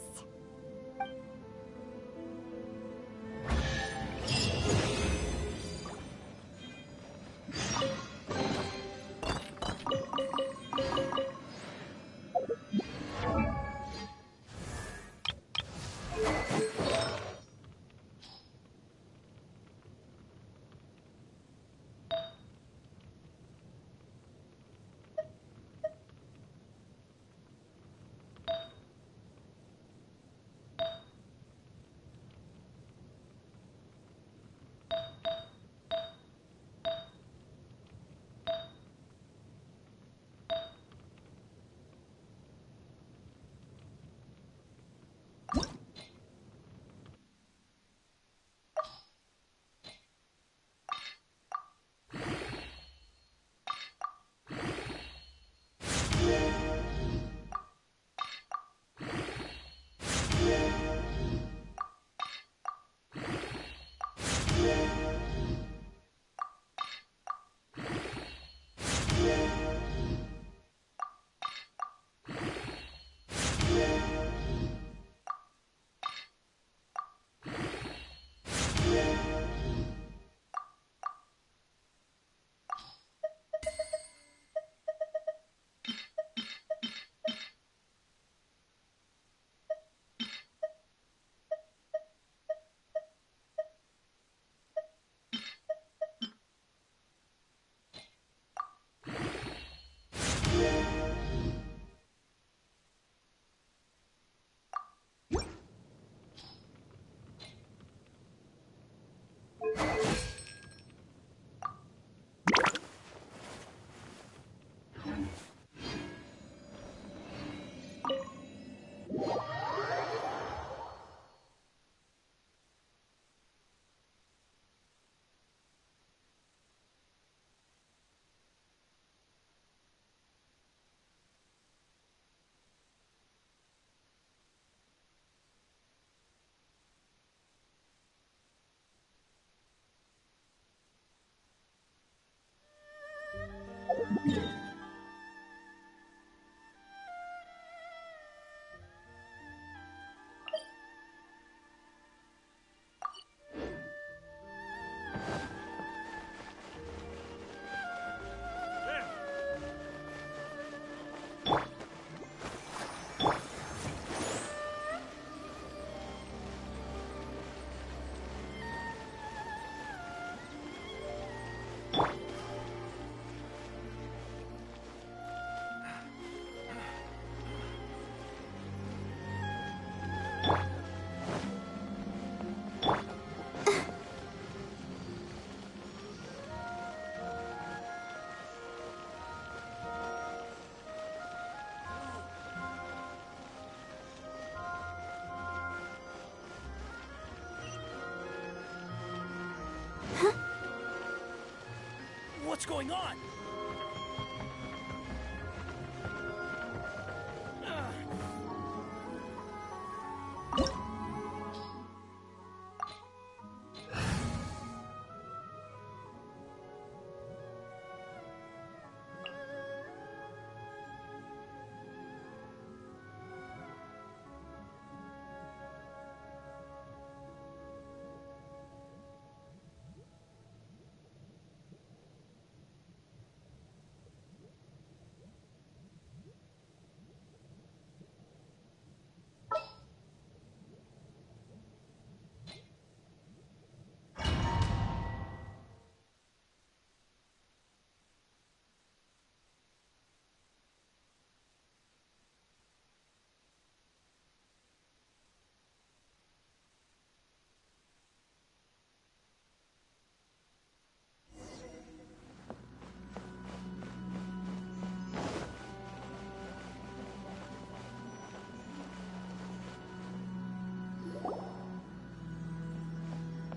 What's going on?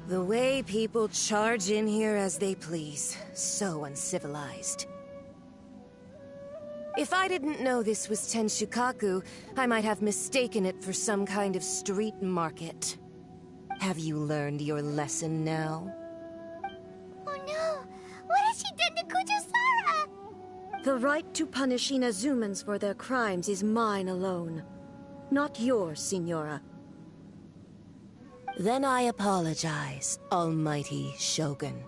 The way people charge in here as they please. So uncivilized. If I didn't know this was Tenshukaku, I might have mistaken it for some kind of street market. Have you learned your lesson now? Oh no! What has she done to Kujusara? The right to punish Inazumans for their crimes is mine alone. Not yours, Signora. Then I apologize, Almighty Shogun.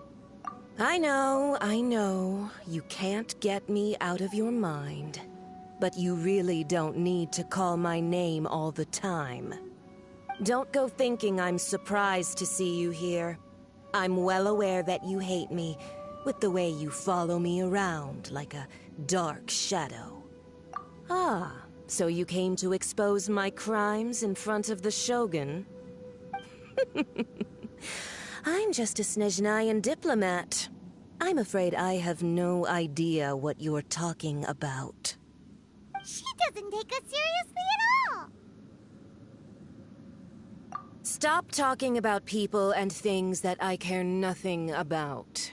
I know, you can't get me out of your mind. But you really don't need to call my name all the time. Don't go thinking I'm surprised to see you here. I'm well aware that you hate me, with the way you follow me around like a dark shadow. Ah, so you came to expose my crimes in front of the Shogun? I'm just a Snezhnayan diplomat. I'm afraid I have no idea what you're talking about. She doesn't take us seriously at all! Stop talking about people and things that I care nothing about.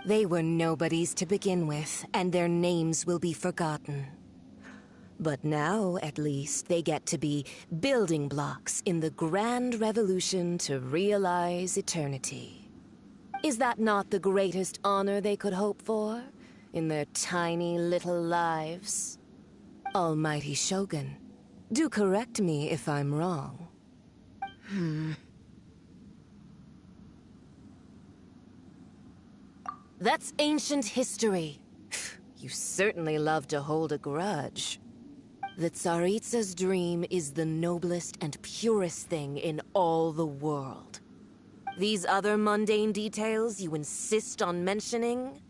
They were nobodies to begin with, and their names will be forgotten. But now, at least, they get to be building blocks in the grand revolution to realize eternity. Is that not the greatest honor they could hope for in their tiny little lives? Almighty Shogun, do correct me if I'm wrong. That's ancient history. You certainly love to hold a grudge. The Tsaritsa's dream is the noblest and purest thing in all the world. These other mundane details you insist on mentioning,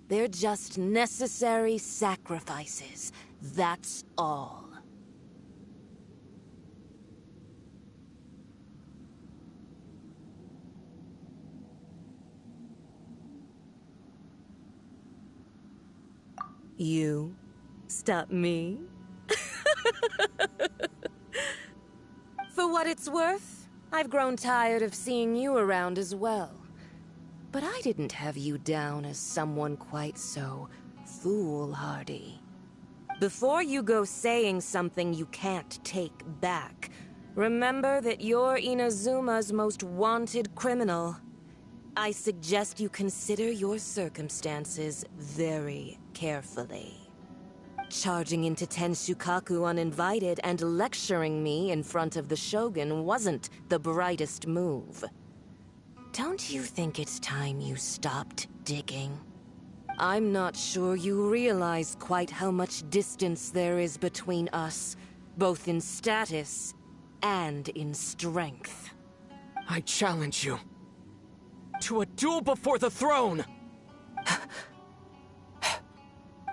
they're just necessary sacrifices. That's all. You stop me? For what it's worth, I've grown tired of seeing you around as well. But I didn't have you down as someone quite so foolhardy. Before you go saying something you can't take back, remember that you're Inazuma's most wanted criminal. I suggest you consider your circumstances very carefully. Charging into Tenshukaku uninvited and lecturing me in front of the Shogun wasn't the brightest move. Don't you think it's time you stopped digging? I'm not sure you realize quite how much distance there is between us, both in status and in strength. I challenge you to a duel before the throne!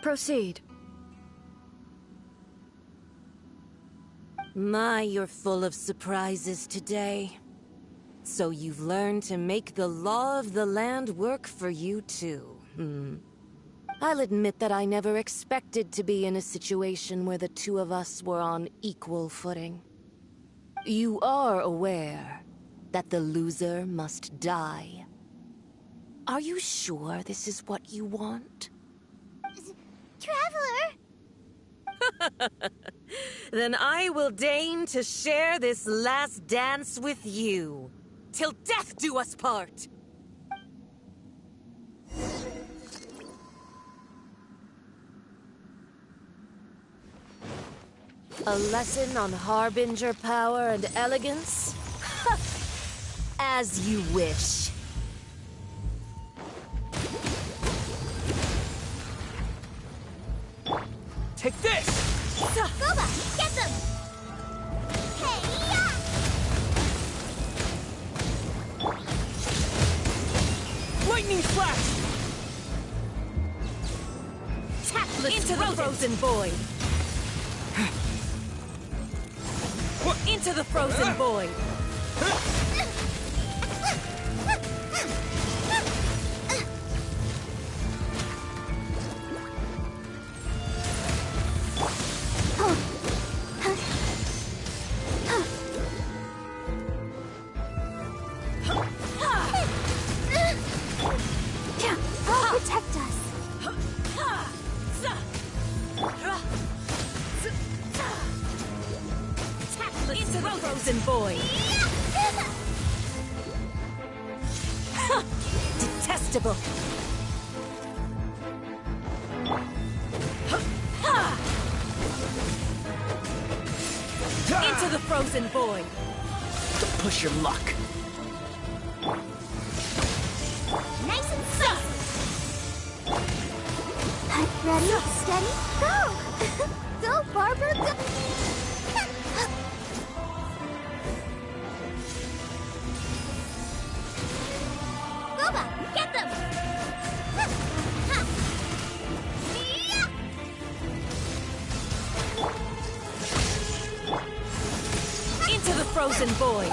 Proceed. My, you're full of surprises today. So you've learned to make the law of the land work for you too, I'll admit that I never expected to be in a situation where the two of us were on equal footing. You are aware that the loser must die. Are you sure this is what you want? Traveler! Then I will deign to share this last dance with you. Till death do us part! A lesson on Harbinger power and elegance? As you wish. Take this! Goba, get them! Hey-ya! Lightning flash! Into the frozen void! Into the frozen void! void. Detestable. Into the frozen void. Don't push your luck. Nice and spicy. Ready, steady, go! Go, Barbara, go! Boba, get them! Into the frozen void.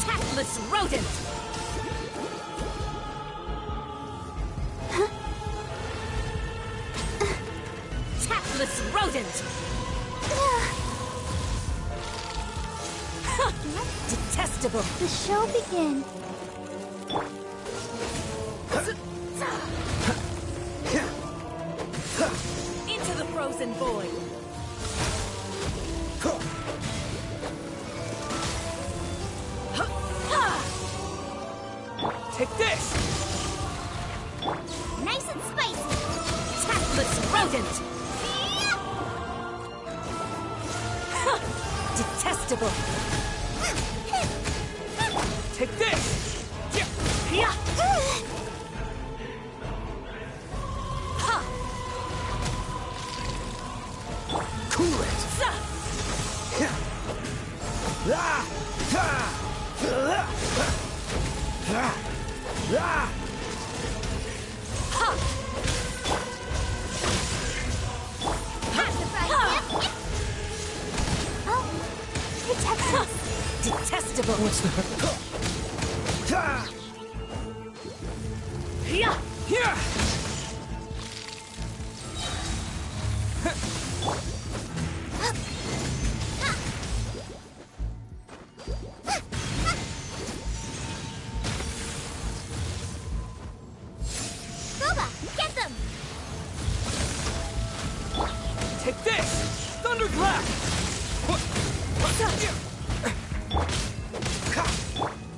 Tactless rodent! Tactless rodent! Detestable! The show begins. Into the frozen void! Take this! Nice and spicy. Tactless rodent! Detestable! Take this! Cool it! Detestable! What's the... Here! Boba, get them! Take this! Thunderclap!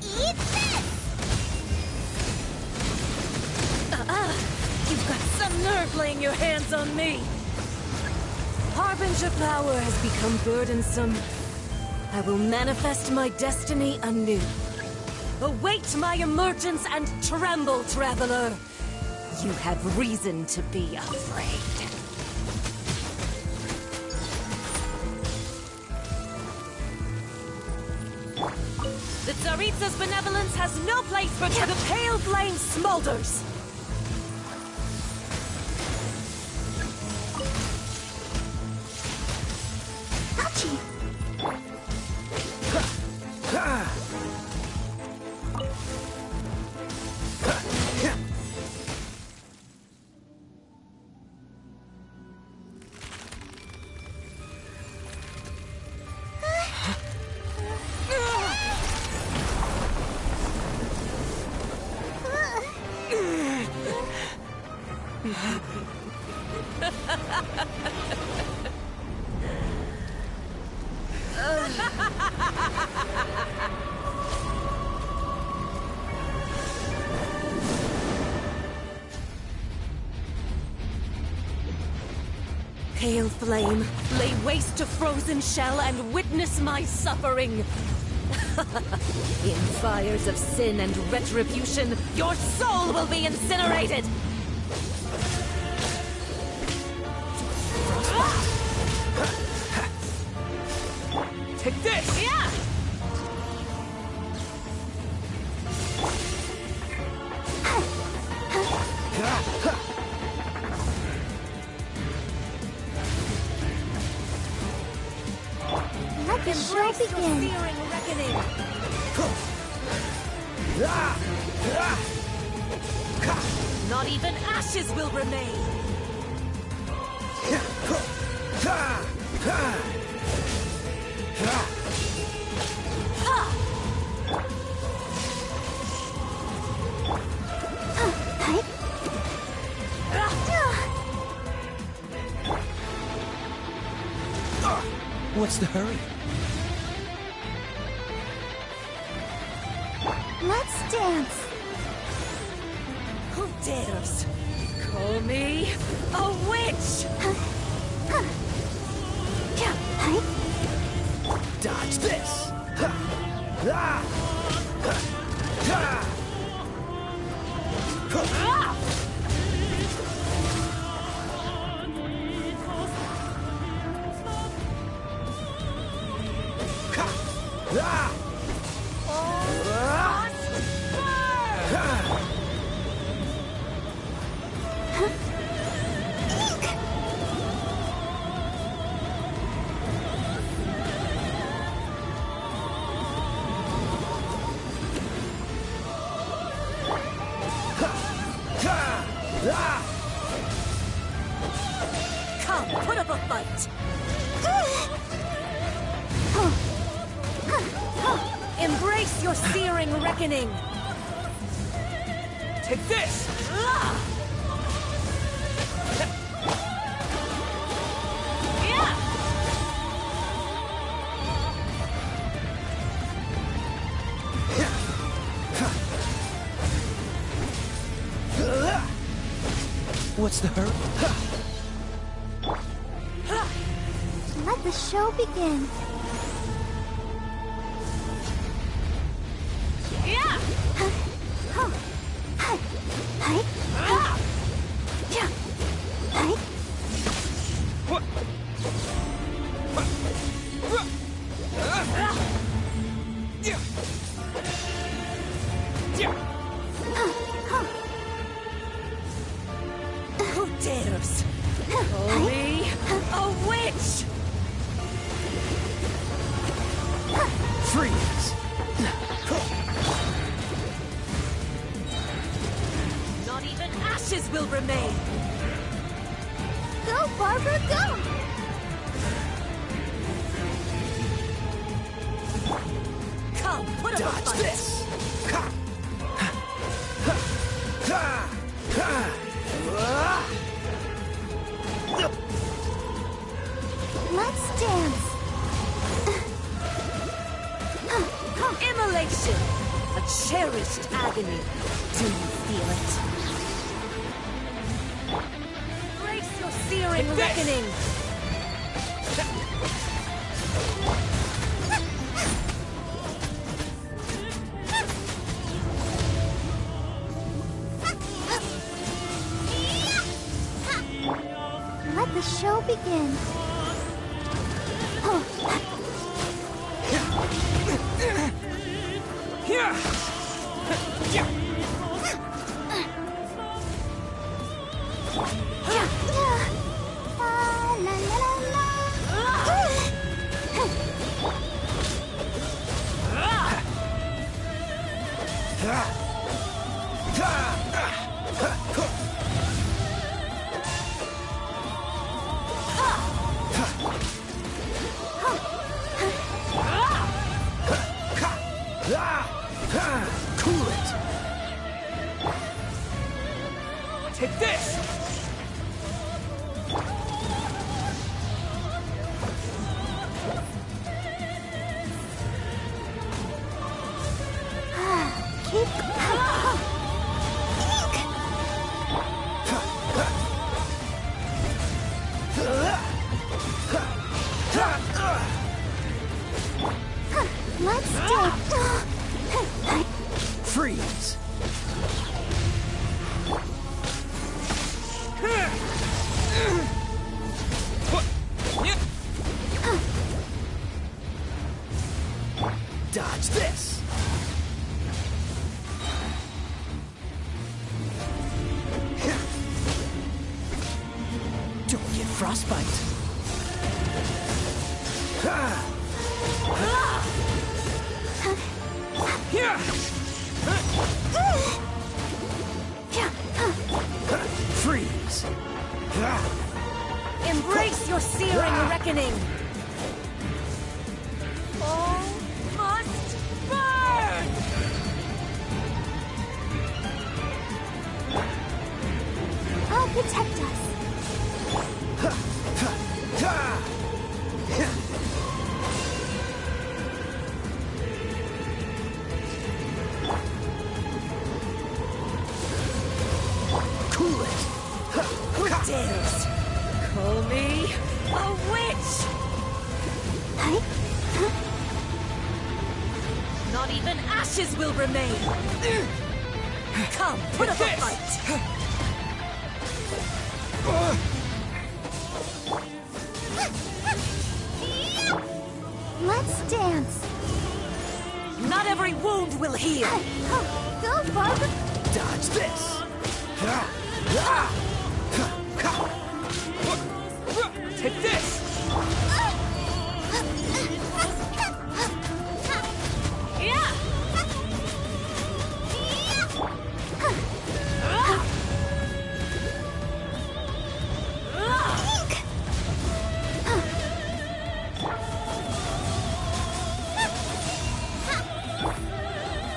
Eat this! You've got some nerve laying your hands on me! Harbinger power has become burdensome. I will manifest my destiny anew. Await my emergence and tremble, traveler! You have reason to be afraid. The Tsaritsa's benevolence has no place for the pale flame smolders! Pale flame, lay waste to frozen shell and witness my suffering. In fires of sin and retribution, your soul will be incinerated! Take this! Yeah! Let the show begin. Searing reckoning! Not even ashes will remain! What's the hurry? Let's dance. Who dares call me a witch? Dodge this! Come, put up a fight. Embrace your searing reckoning. Take this! What's the hurry? Let the show begin. Who dares call me a witch? Freeze! Not even ashes will remain. Go, Barbara, go! Come, put up a Dodge fight. this! Let's dance. Immolation! A cherished agony. Do you feel it? Embrace your searing reckoning! Let the show begin. Here! La la la Cool it! Take this! Keep. Let's dance. Freeze! Dodge this! Don't get frostbite! Here! Freeze! Embrace your searing reckoning! All must burn! I'll protect us. ashes will remain. Come, put up a fight. Let's dance. Not every wound will heal. Go, Bug! Dodge this! Take this!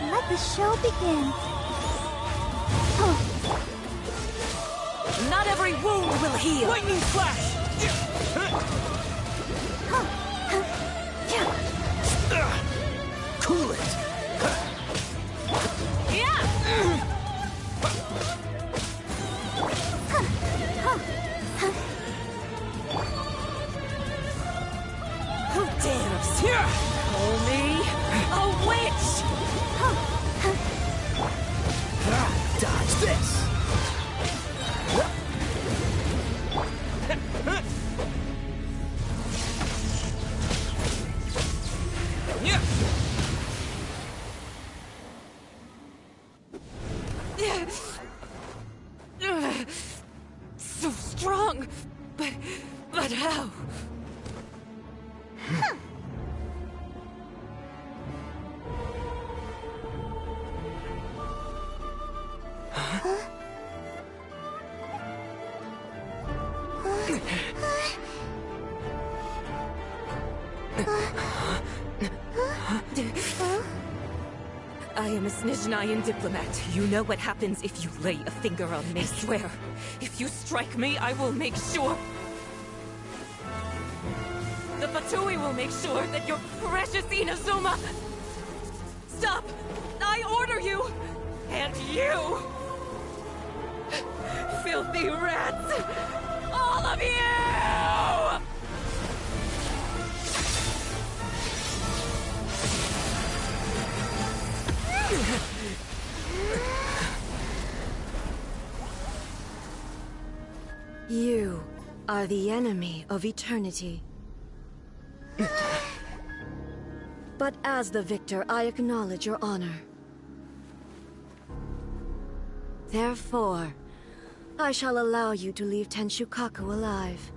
Let the show begin. Not every wound will heal. Lightning flash! Cool it! Who dares call me a witch? Dodge this! So strong, but how? I am a Snezhnayan diplomat. You know what happens if you lay a finger on me. I swear, if you strike me, I will make sure... The Fatui will make sure that your precious Inazuma... Stop! I order you! And you! Filthy rats! All of you! You are the enemy of eternity. But as the victor, I acknowledge your honor. Therefore, I shall allow you to leave Tenshukaku alive.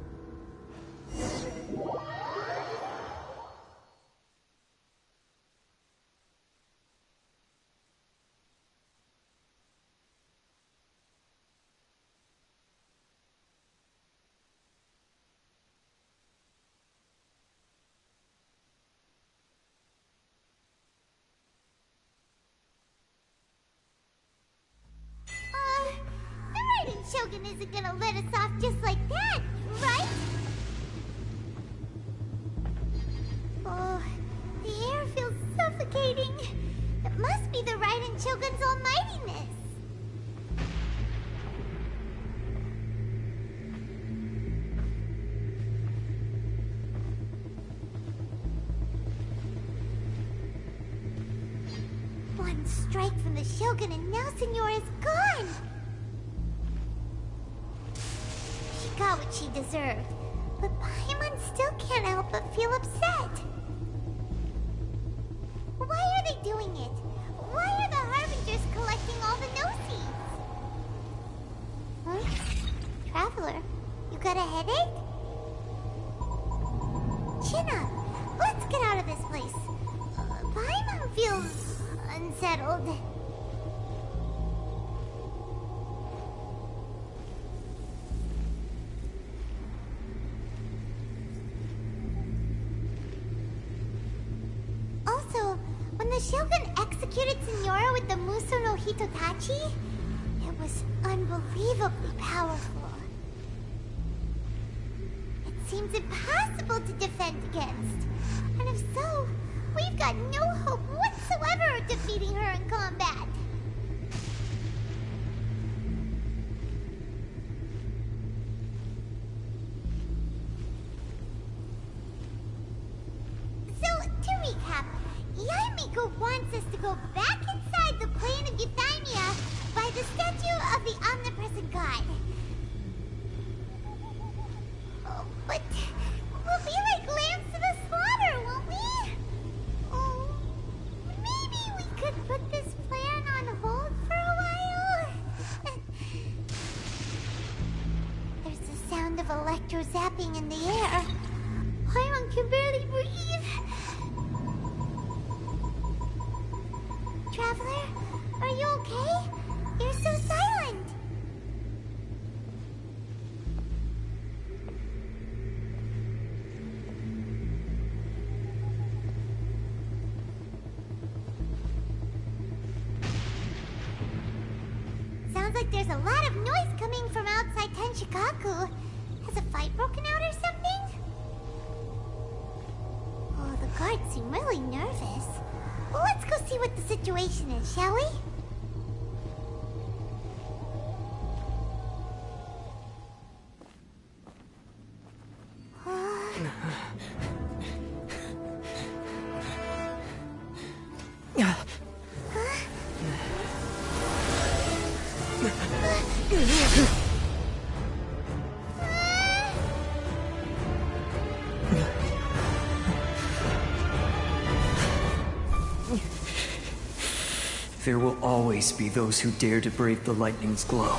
Shogun isn't gonna let us off just like that, right? Oh, the air feels suffocating. It must be the Raiden Shogun's almightiness. One strike from the Shogun and now Senora is gone. Got what she deserved, but Paimon still can't help but feel upset. Why are they doing it? Why are the Harbingers collecting all the no-seeds? Huh? Traveler, you got a headache? Chin up. Let's get out of this place. Paimon feels unsettled. The Shogun executed Senora with the Muso no Hitotachi? It was unbelievably powerful. It seems impossible to defend against. And if so, we've got no hope whatsoever of defeating her in combat. So, to recap, Yaimi Miko wants us to go back inside the plane of Euthymia by the statue of the omnipresent god. Oh, but we'll be like lambs to the slaughter, won't we? Oh, maybe we could put this plan on hold for a while? There's the sound of electro-zapping in the air. Paimon can barely breathe. Traveler, are you okay? You're so silent. Sounds like there's a lot of noise coming from outside Tenshikaku. Has a fight broken out or something? Oh, the guards seem really nervous. Well, let's go see what the situation is, shall we? There will always be those who dare to brave the lightning's glow.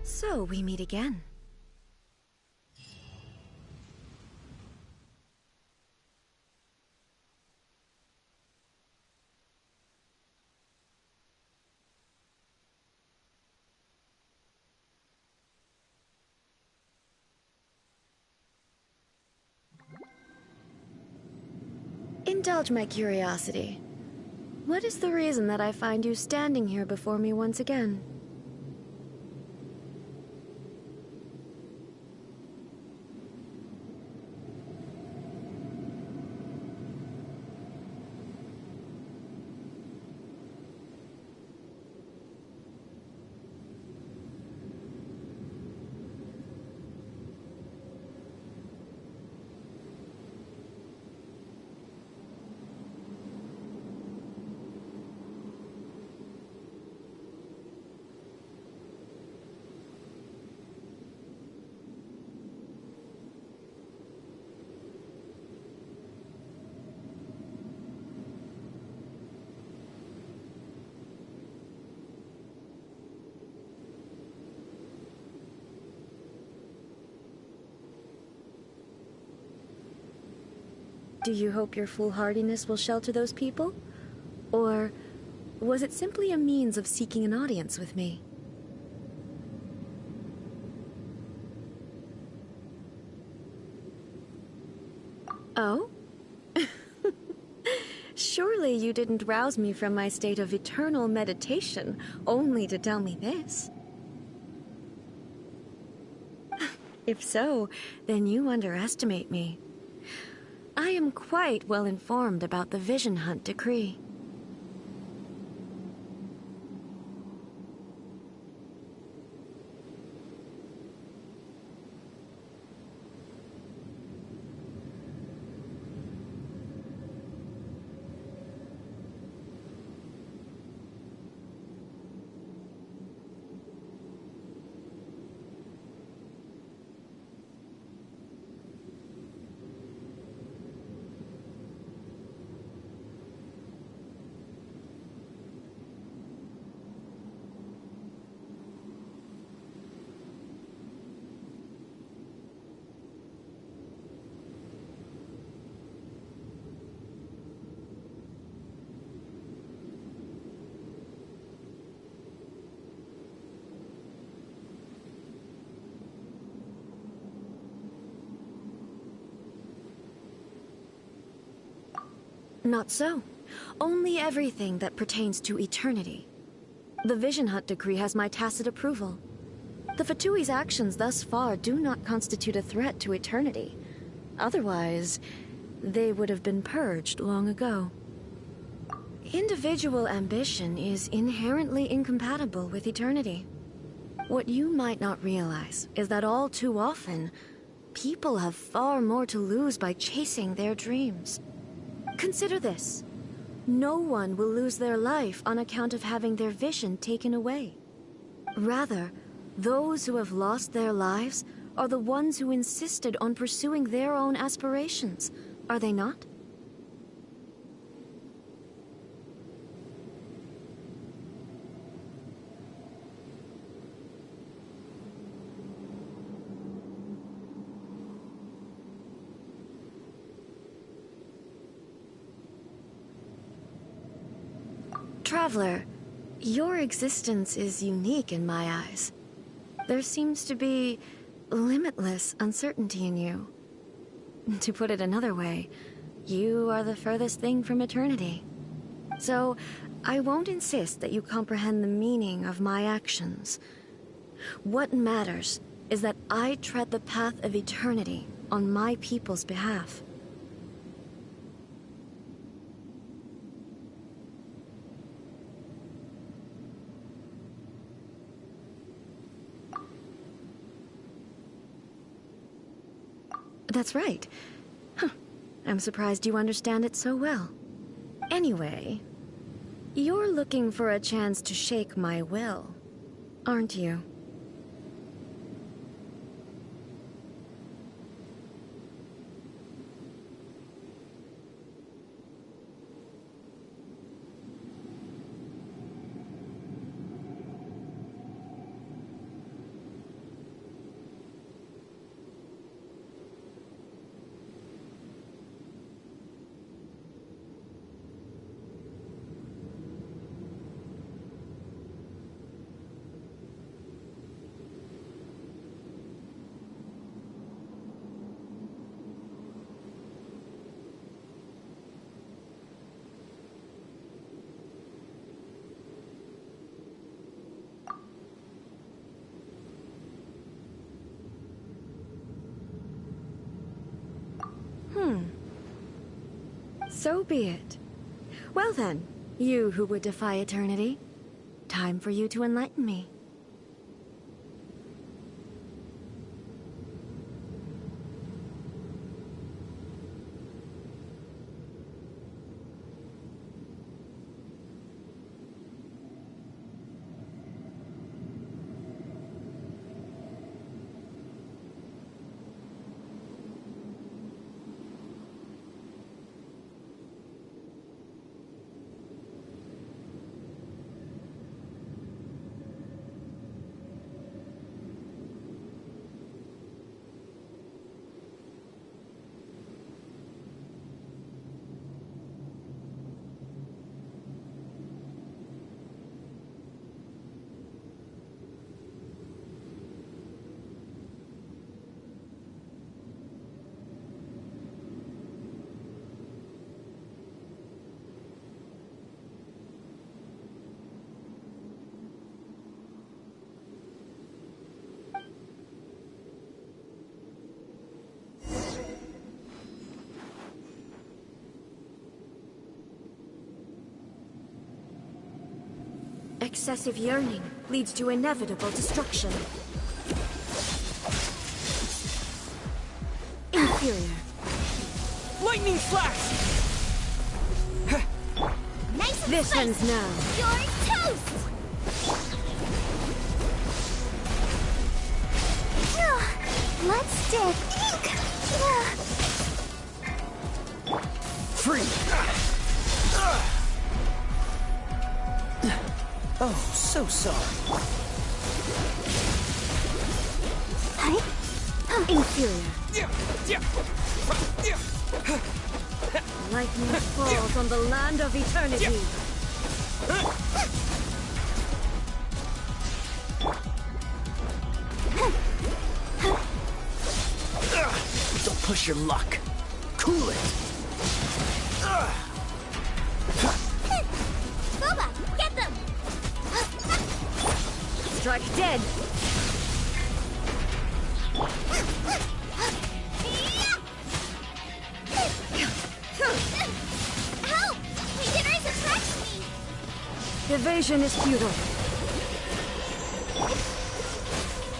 So, we meet again. Indulge my curiosity. What is the reason that I find you standing here before me once again? Do you hope your foolhardiness will shelter those people? Or was it simply a means of seeking an audience with me? Oh? Surely you didn't rouse me from my state of eternal meditation only to tell me this. If so, then you underestimate me. I am quite well informed about the Vision Hunt decree. Not so. Only everything that pertains to eternity. The Vision Hunt decree has my tacit approval. The Fatui's actions thus far do not constitute a threat to eternity. Otherwise, they would have been purged long ago. Individual ambition is inherently incompatible with eternity. What you might not realize is that all too often, people have far more to lose by chasing their dreams. Consider this. No one will lose their life on account of having their vision taken away. Rather, those who have lost their lives are the ones who insisted on pursuing their own aspirations, are they not? Traveler, your existence is unique in my eyes. There seems to be limitless uncertainty in you. To put it another way, you are the furthest thing from eternity. So, I won't insist that you comprehend the meaning of my actions. What matters is that I tread the path of eternity on my people's behalf. That's right. Huh. I'm surprised you understand it so well. Anyway, you're looking for a chance to shake my will, aren't you? So be it. Well then, you who would defy eternity, time for you to enlighten me. Excessive yearning leads to inevitable destruction. Inferior. Lightning flash! Nice and This spicy. ends now. You're toast! Let's dip. Free! Oh, so sorry. Inferior. Lightning falls on the land of eternity. Don't push your luck. Cool it. Strike dead! Help! Regenerate attracts me! Evasion is futile.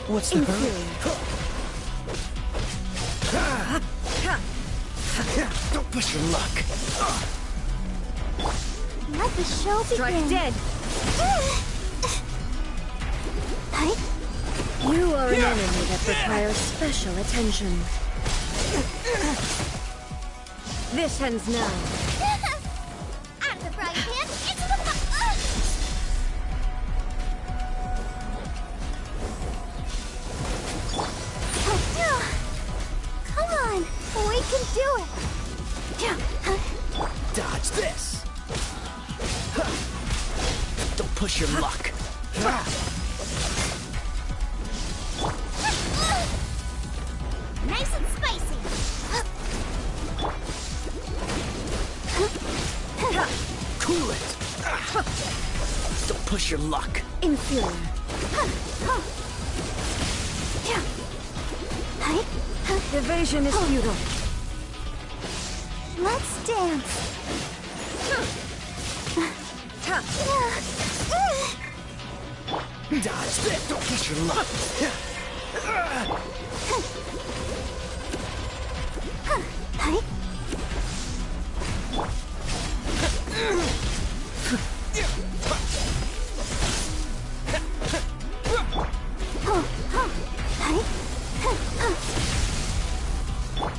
What's the hurry? Don't push your luck. Let the show begin. Strike dead! You are an enemy that requires special attention. This ends now. Out of the frying pan, into the Come on, we can do it. Dodge this. Don't push your luck. Nice and spicy. Cool it. Don't push your luck. Inferior. Evasion is futile. Let's dance. Dodge this. Don't push your luck.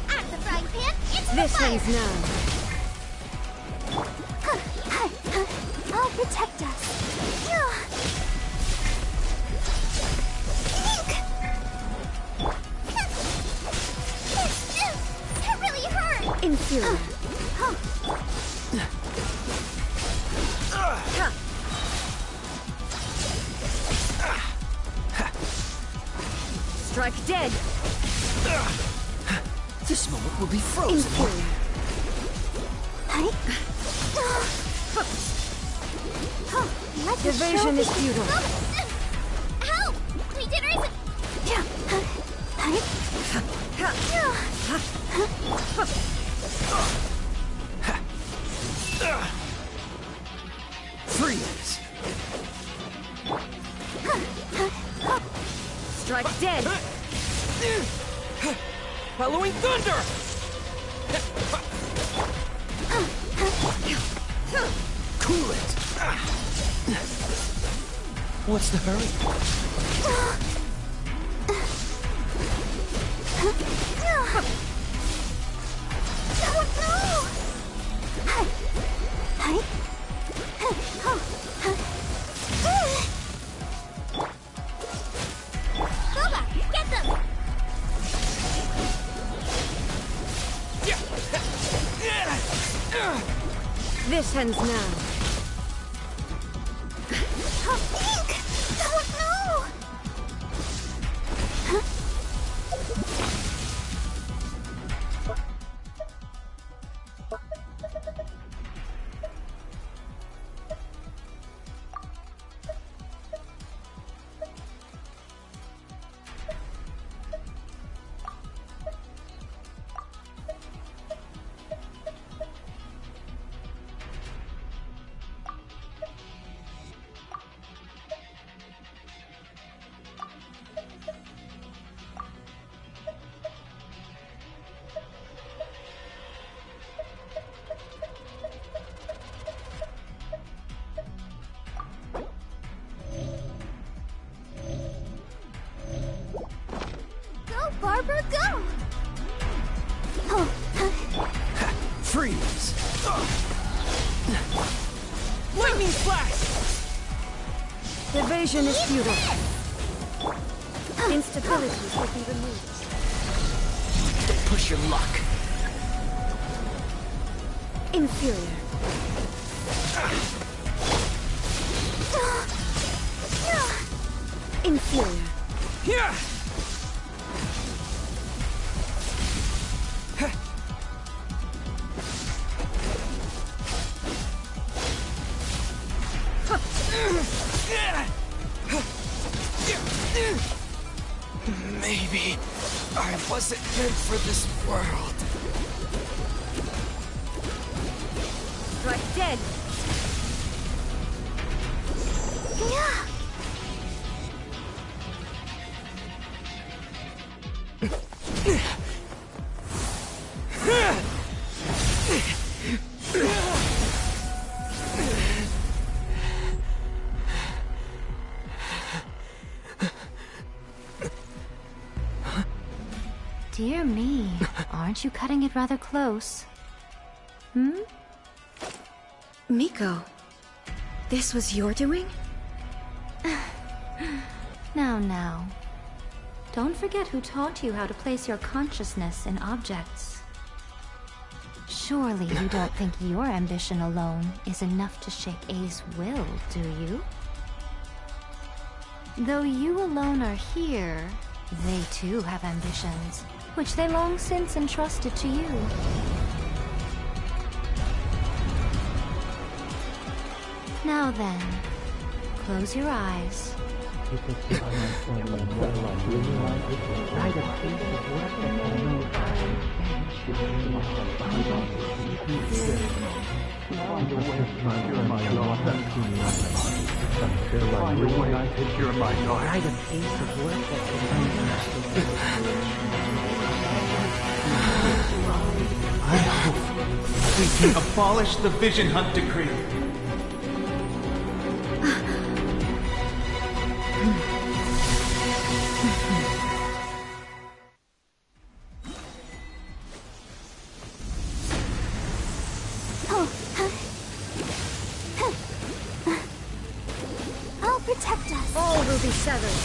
Out of the frying pan, into This the fire. ends now. I'll protect us. That really hurt. Inferior. Strike dead. This moment will be frozen. Inferior. Let the Evasion show is begin. futile. Help! Regeneration! Freeze. Strike dead. Halloween thunder! Cool it. What's the hurry? Boba, get them! This ends now. Ink! Oh no! Go, Barbara, go! Freeze. Lightning flash! Evasion is futile. Instabilities will be removed. Don't push your luck. Inferior. Inferior. Yeah! Maybe I wasn't meant for this world. Strike dead! Dear me, aren't you cutting it rather close? Hmm? Miko, this was your doing? Now. Don't forget who taught you how to place your consciousness in objects. Surely you don't think your ambition alone is enough to shake A's will, do you? Though you alone are here, they too have ambitions, which they long since entrusted to you. Now then, close your eyes. I hope we can abolish the Vision Hunt Decree. I'll protect us. All will be severed.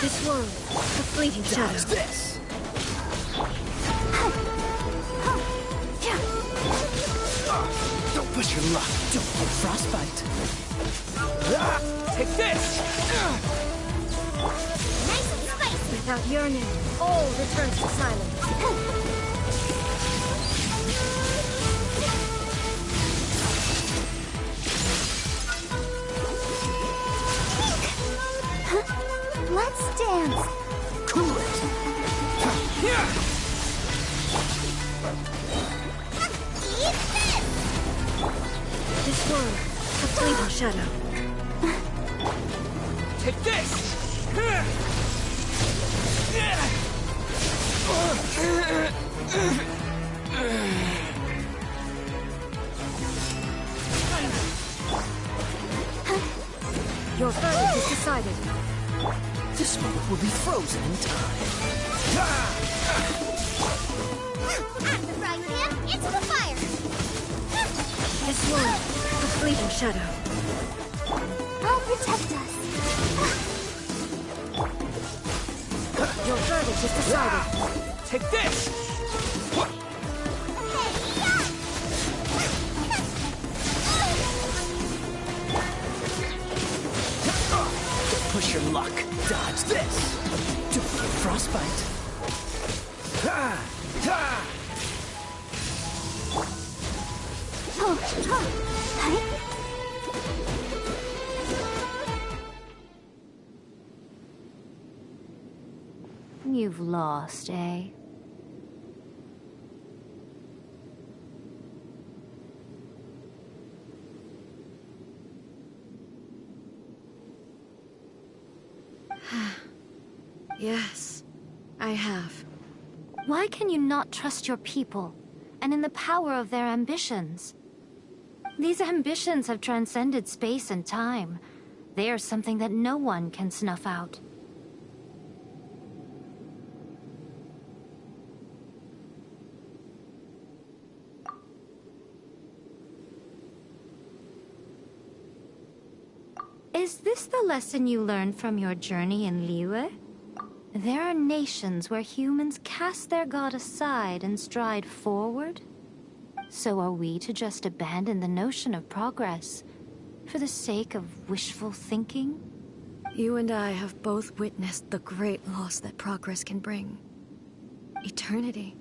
This world, a fleeting shadow. This! Don't push your luck. Don't get frostbite. Take this! Nice and spicy. Without yearning, all returns to silence. Let's dance. Cool it. Eat this! This world, a fleeting shadow. Take this! Your verdict is decided. This moment will be frozen in time. I'm the frying pan, it's the fire! This world, a fleeting shadow. I'll protect us. Your verdict is decided. Take this! Don't push your luck. Dodge this! Don't get frostbite. You've lost, eh? Yes, I have. Why can you not trust your people, and in the power of their ambitions? These ambitions have transcended space and time. They are something that no one can snuff out. Is this the lesson you learned from your journey in Liyue? There are nations where humans cast their god aside and stride forward. So are we to just abandon the notion of progress for the sake of wishful thinking? You and I have both witnessed the great loss that progress can bring. Eternity.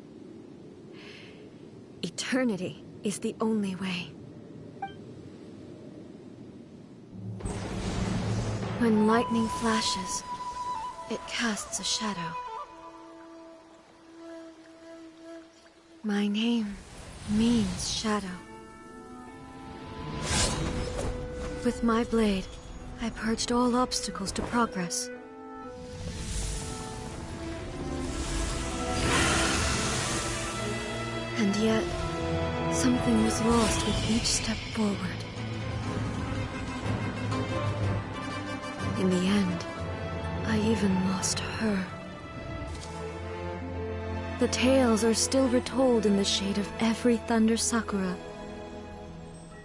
Eternity is the only way. When lightning flashes, it casts a shadow. My name means shadow. With my blade, I purged all obstacles to progress. And yet, something was lost with each step forward. In the end, I even lost her. The tales are still retold in the shade of every Thunder Sakura.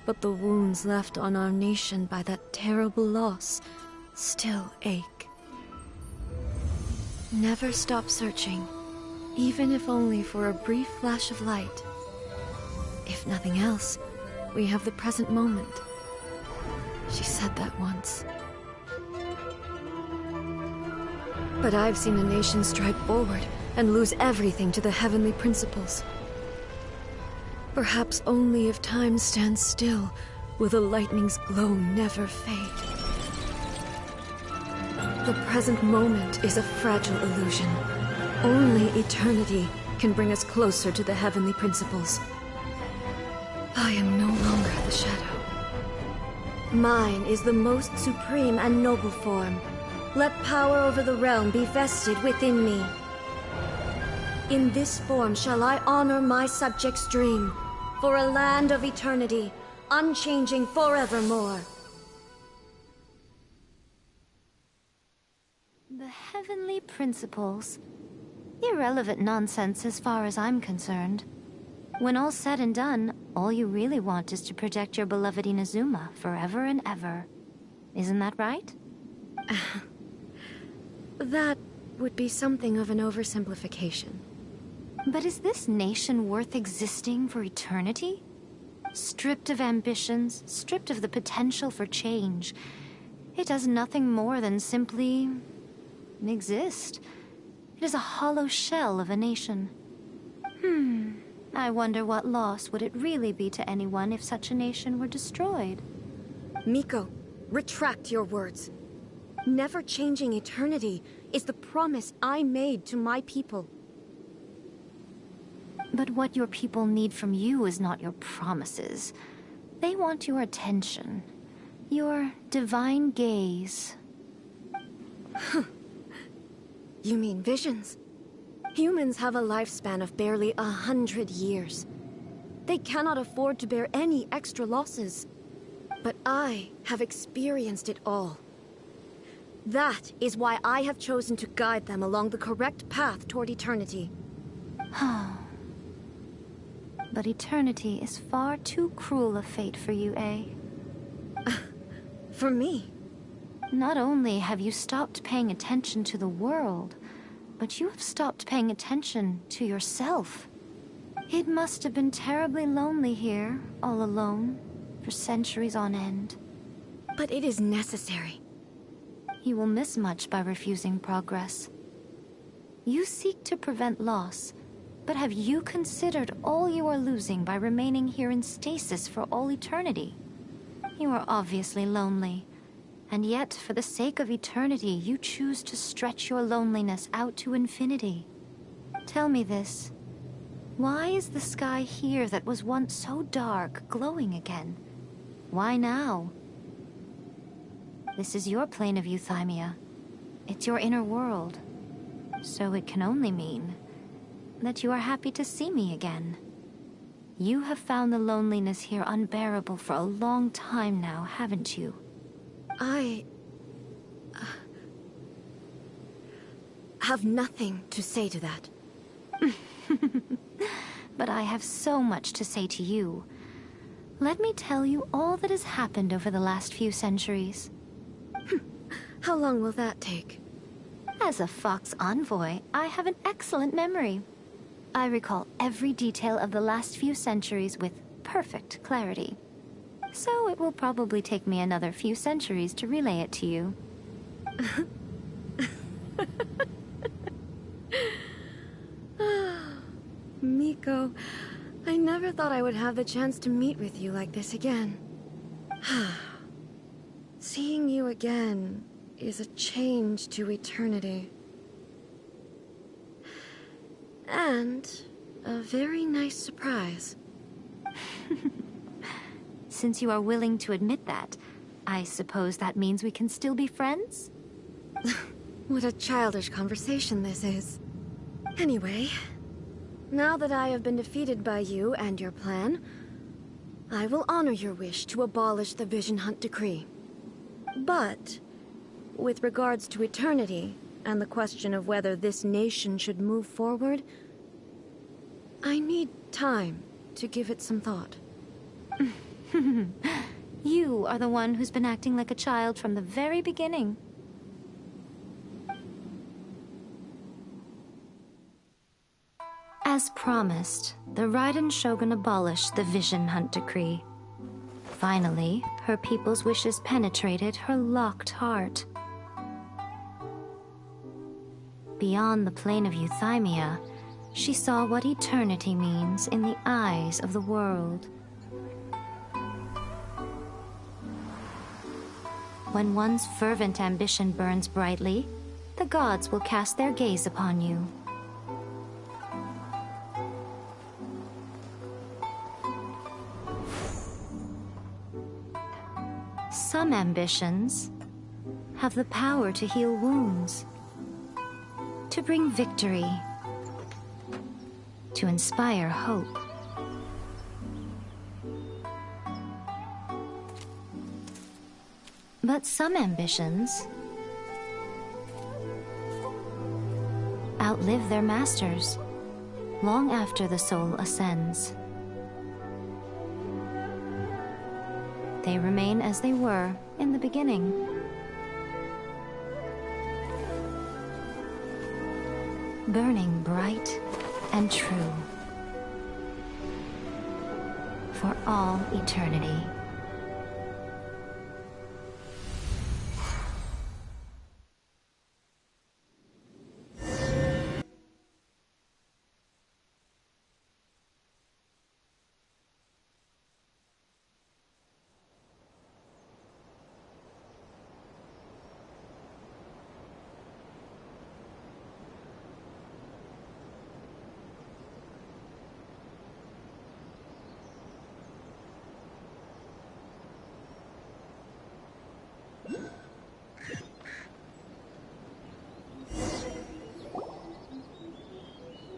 But the wounds left on our nation by that terrible loss still ache. Never stop searching, even if only for a brief flash of light. If nothing else, we have the present moment. She said that once. But I've seen a nation stride forward and lose everything to the heavenly principles. Perhaps only if time stands still will the lightning's glow never fade. The present moment is a fragile illusion. Only eternity can bring us closer to the heavenly principles. I am no longer the shadow. Mine is the most supreme and noble form. Let power over the realm be vested within me. In this form shall I honor my subjects' dream, for a land of eternity, unchanging forevermore. The heavenly principles. Irrelevant nonsense as far as I'm concerned. When all's said and done, all you really want is to protect your beloved Inazuma forever and ever. Isn't that right? That would be something of an oversimplification. But is this nation worth existing for eternity? Stripped of ambitions, stripped of the potential for change, it does nothing more than simply exist. It is a hollow shell of a nation. I wonder what loss would it really be to anyone if such a nation were destroyed? Miko, retract your words. Never changing eternity is the promise I made to my people. But what your people need from you is not your promises. They want your attention. Your divine gaze. You mean visions? Humans have a lifespan of barely 100 years. They cannot afford to bear any extra losses. But I have experienced it all. That is why I have chosen to guide them along the correct path toward eternity. But eternity is far too cruel a fate for you, eh? For me? Not only have you stopped paying attention to the world, but you have stopped paying attention to yourself. It must have been terribly lonely here, all alone, for centuries on end. But it is necessary. You will miss much by refusing progress. You seek to prevent loss, but have you considered all you are losing by remaining here in stasis for all eternity? You are obviously lonely. And yet, for the sake of eternity, you choose to stretch your loneliness out to infinity. Tell me this. Why is the sky here that was once so dark glowing again? Why now? This is your plane of euthymia. It's your inner world. So it can only mean that you are happy to see me again. You have found the loneliness here unbearable for a long time now, haven't you? I have nothing to say to that. But I have so much to say to you. Let me tell you all that has happened over the last few centuries. How long will that take? As a Fox envoy, I have an excellent memory. I recall every detail of the last few centuries with perfect clarity. So it will probably take me another few centuries to relay it to you. Miko, I never thought I would have the chance to meet with you like this again. Seeing you again is a change to eternity. And a very nice surprise. Since you are willing to admit that, I suppose that means we can still be friends? What a childish conversation this is. Anyway, now that I have been defeated by you and your plan, I will honor your wish to abolish the Vision Hunt Decree. But, with regards to eternity, and the question of whether this nation should move forward, I need time to give it some thought. You are the one who's been acting like a child from the very beginning. As promised, the Raiden Shogun abolished the Vision Hunt Decree. Finally, her people's wishes penetrated her locked heart. Beyond the plane of euthymia, she saw what eternity means in the eyes of the world. When one's fervent ambition burns brightly, the gods will cast their gaze upon you. Some ambitions have the power to heal wounds, to bring victory, to inspire hope. But some ambitions outlive their masters long after the soul ascends. They remain as they were in the beginning. Burning bright and true for all eternity.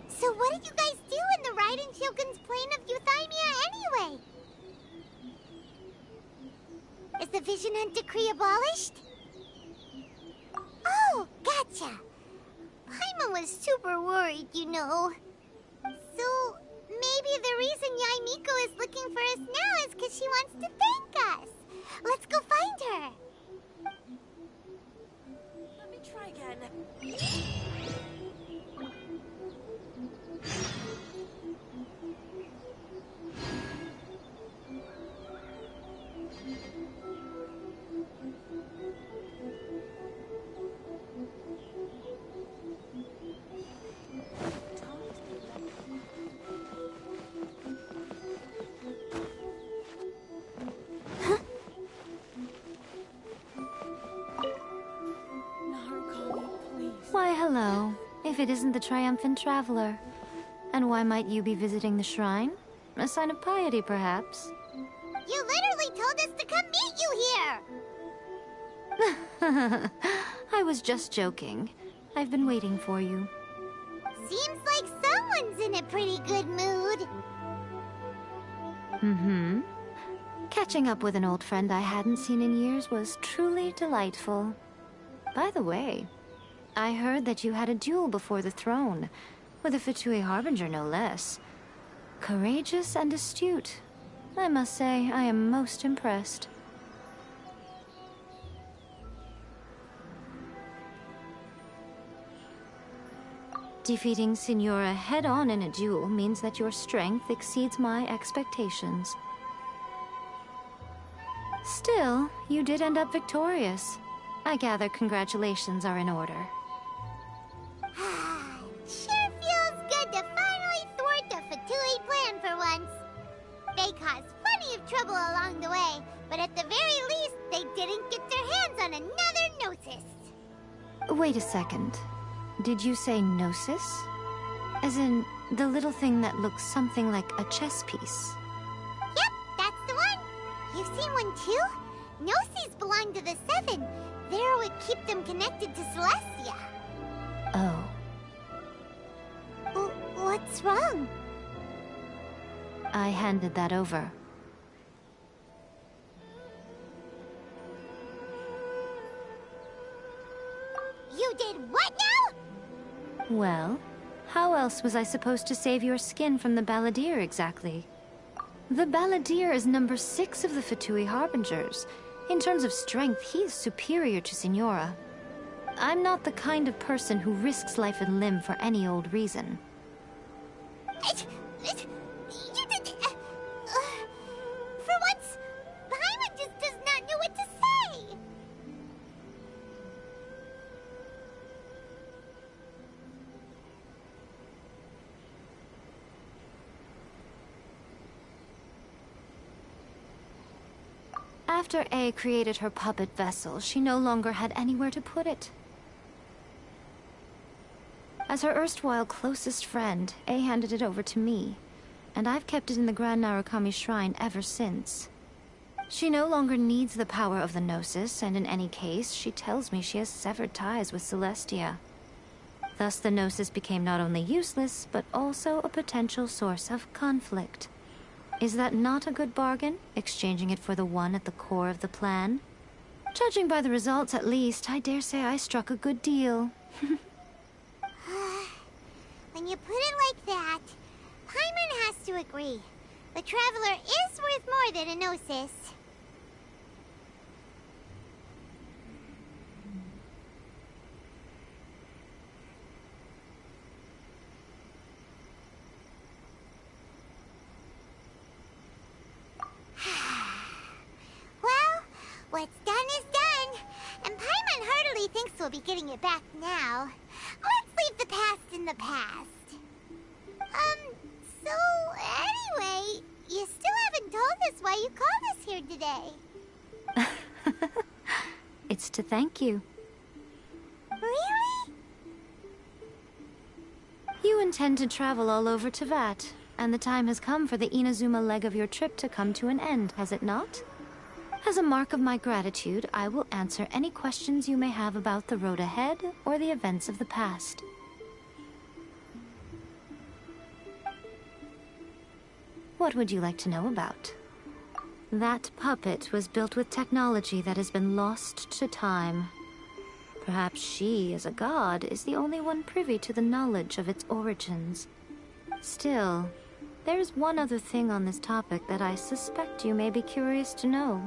So what did you guys do in the Raiden Shogun's plane of euthymia anyway? Is the Vision Hunt Decree abolished? Oh, gotcha. Paimon was super worried, you know. So maybe the reason Yaimiko is looking for us now is because she wants to thank us. Let's go find her. Let me try again. Why, hello. If it isn't the triumphant traveler. And why might you be visiting the shrine? A sign of piety, perhaps? You literally told us to come meet you here! I was just joking. I've been waiting for you. Seems like someone's in a pretty good mood. Mm-hmm. Catching up with an old friend I hadn't seen in years was truly delightful. By the way, I heard that you had a duel before the throne, with a Fatui Harbinger no less. Courageous and astute. I must say, I am most impressed. Defeating Signora head-on in a duel means that your strength exceeds my expectations. Still, you did end up victorious. I gather congratulations are in order. Sure feels good to finally thwart the Fatui plan for once. They caused plenty of trouble along the way, but at the very least, they didn't get their hands on another Gnosis. Wait a second. Did you say Gnosis? As in, the little thing that looks something like a chess piece? Yep, that's the one. You've seen one too? Gnosis belong to the Seven. They're what keep them connected to Celestia. Oh. What's wrong? I handed that over. You did what now? Well, how else was I supposed to save your skin from the Balladeer exactly? The Balladeer is number 6 of the Fatui Harbingers. In terms of strength, he is superior to Signora. I'm not the kind of person who risks life and limb for any old reason. You did... for once, Paimon just does not know what to say. After A created her puppet vessel, she no longer had anywhere to put it. As her erstwhile closest friend, A handed it over to me, and I've kept it in the Grand Narukami Shrine ever since. She no longer needs the power of the Gnosis, and in any case, she tells me she has severed ties with Celestia. Thus the Gnosis became not only useless, but also a potential source of conflict. Is that not a good bargain, exchanging it for the one at the core of the plan? Judging by the results at least, I dare say I struck a good deal. When you put it like that, Paimon has to agree. The Traveler is worth more than a Gnosis. Well, what's done is done. And Paimon heartily thinks we'll be getting it back now. Let's leave the past in the past. So anyway, you still haven't told us why you called us here today. It's to thank you. Really? You intend to travel all over Teyvat, and the time has come for the Inazuma leg of your trip to come to an end, has it not? As a mark of my gratitude, I will answer any questions you may have about the road ahead or the events of the past. What would you like to know about? That puppet was built with technology that has been lost to time. Perhaps she, as a god, is the only one privy to the knowledge of its origins. Still, there's one other thing on this topic that I suspect you may be curious to know.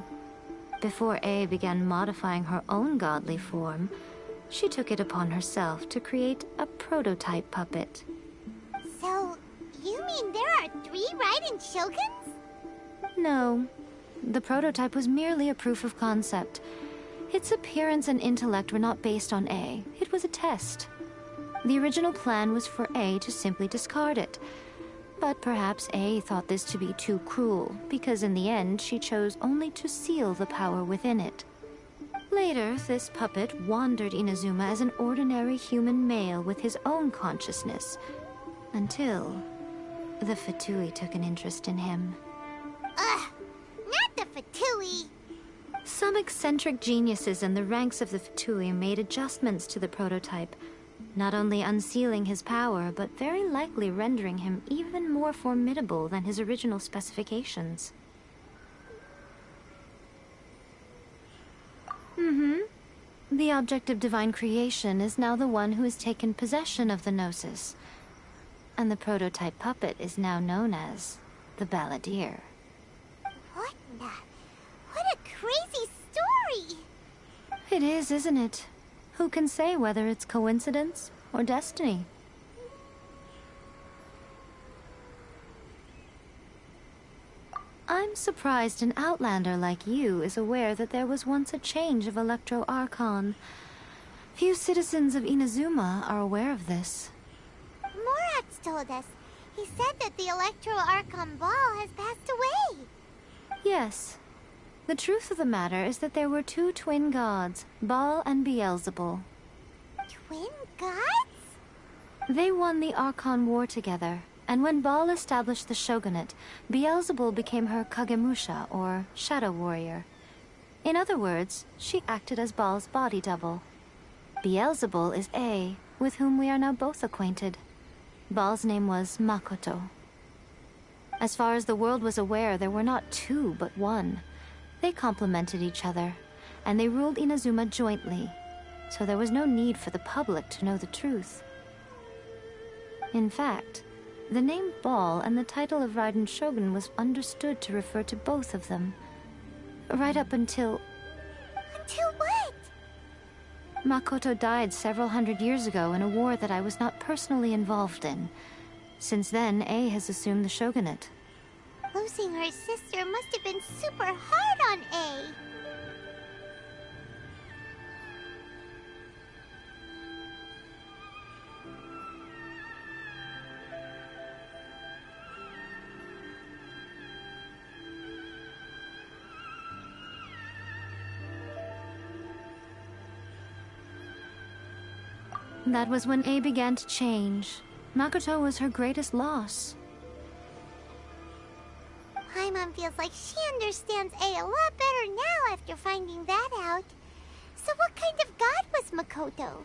Before A began modifying her own godly form, she took it upon herself to create a prototype puppet. So, you mean there are 3 Raiden Shoguns? No. The prototype was merely a proof of concept. Its appearance and intellect were not based on A. It was a test. The original plan was for A to simply discard it. But perhaps A thought this to be too cruel, because in the end she chose only to seal the power within it. Later, this puppet wandered Inazuma as an ordinary human male with his own consciousness, until the Fatui took an interest in him. Not the Fatui! Some eccentric geniuses in the ranks of the Fatui made adjustments to the prototype, not only unsealing his power, but very likely rendering him even more formidable than his original specifications. The object of divine creation is now the one who has taken possession of the Gnosis, and the prototype puppet is now known as the Balladeer. What a crazy story! It is, isn't it? Who can say whether it's coincidence or destiny? I'm surprised an outlander like you is aware that there was once a change of Electro Archon. Few citizens of Inazuma are aware of this. Morat's told us. He said that the Electro Archon Ball has passed away. Yes. The truth of the matter is that there were two twin gods, Baal and Beelzebul. Twin gods? They won the Archon War together, and when Baal established the shogunate, Beelzebul became her Kagemusha, or shadow warrior. In other words, she acted as Baal's body double. Beelzebul is A, with whom we are now both acquainted. Baal's name was Makoto. As far as the world was aware, there were not two, but one. They complemented each other, and they ruled Inazuma jointly, so there was no need for the public to know the truth. In fact, the name Baal and the title of Raiden Shogun was understood to refer to both of them. Right up until... Until what? Makoto died several hundred years ago in a war that I was not personally involved in. Since then, A has assumed the shogunate. Losing her sister must have been super hard on A. That was when A began to change. Makoto was her greatest loss. Paimon feels like she understands A lot better now after finding that out. So what kind of god was Makoto?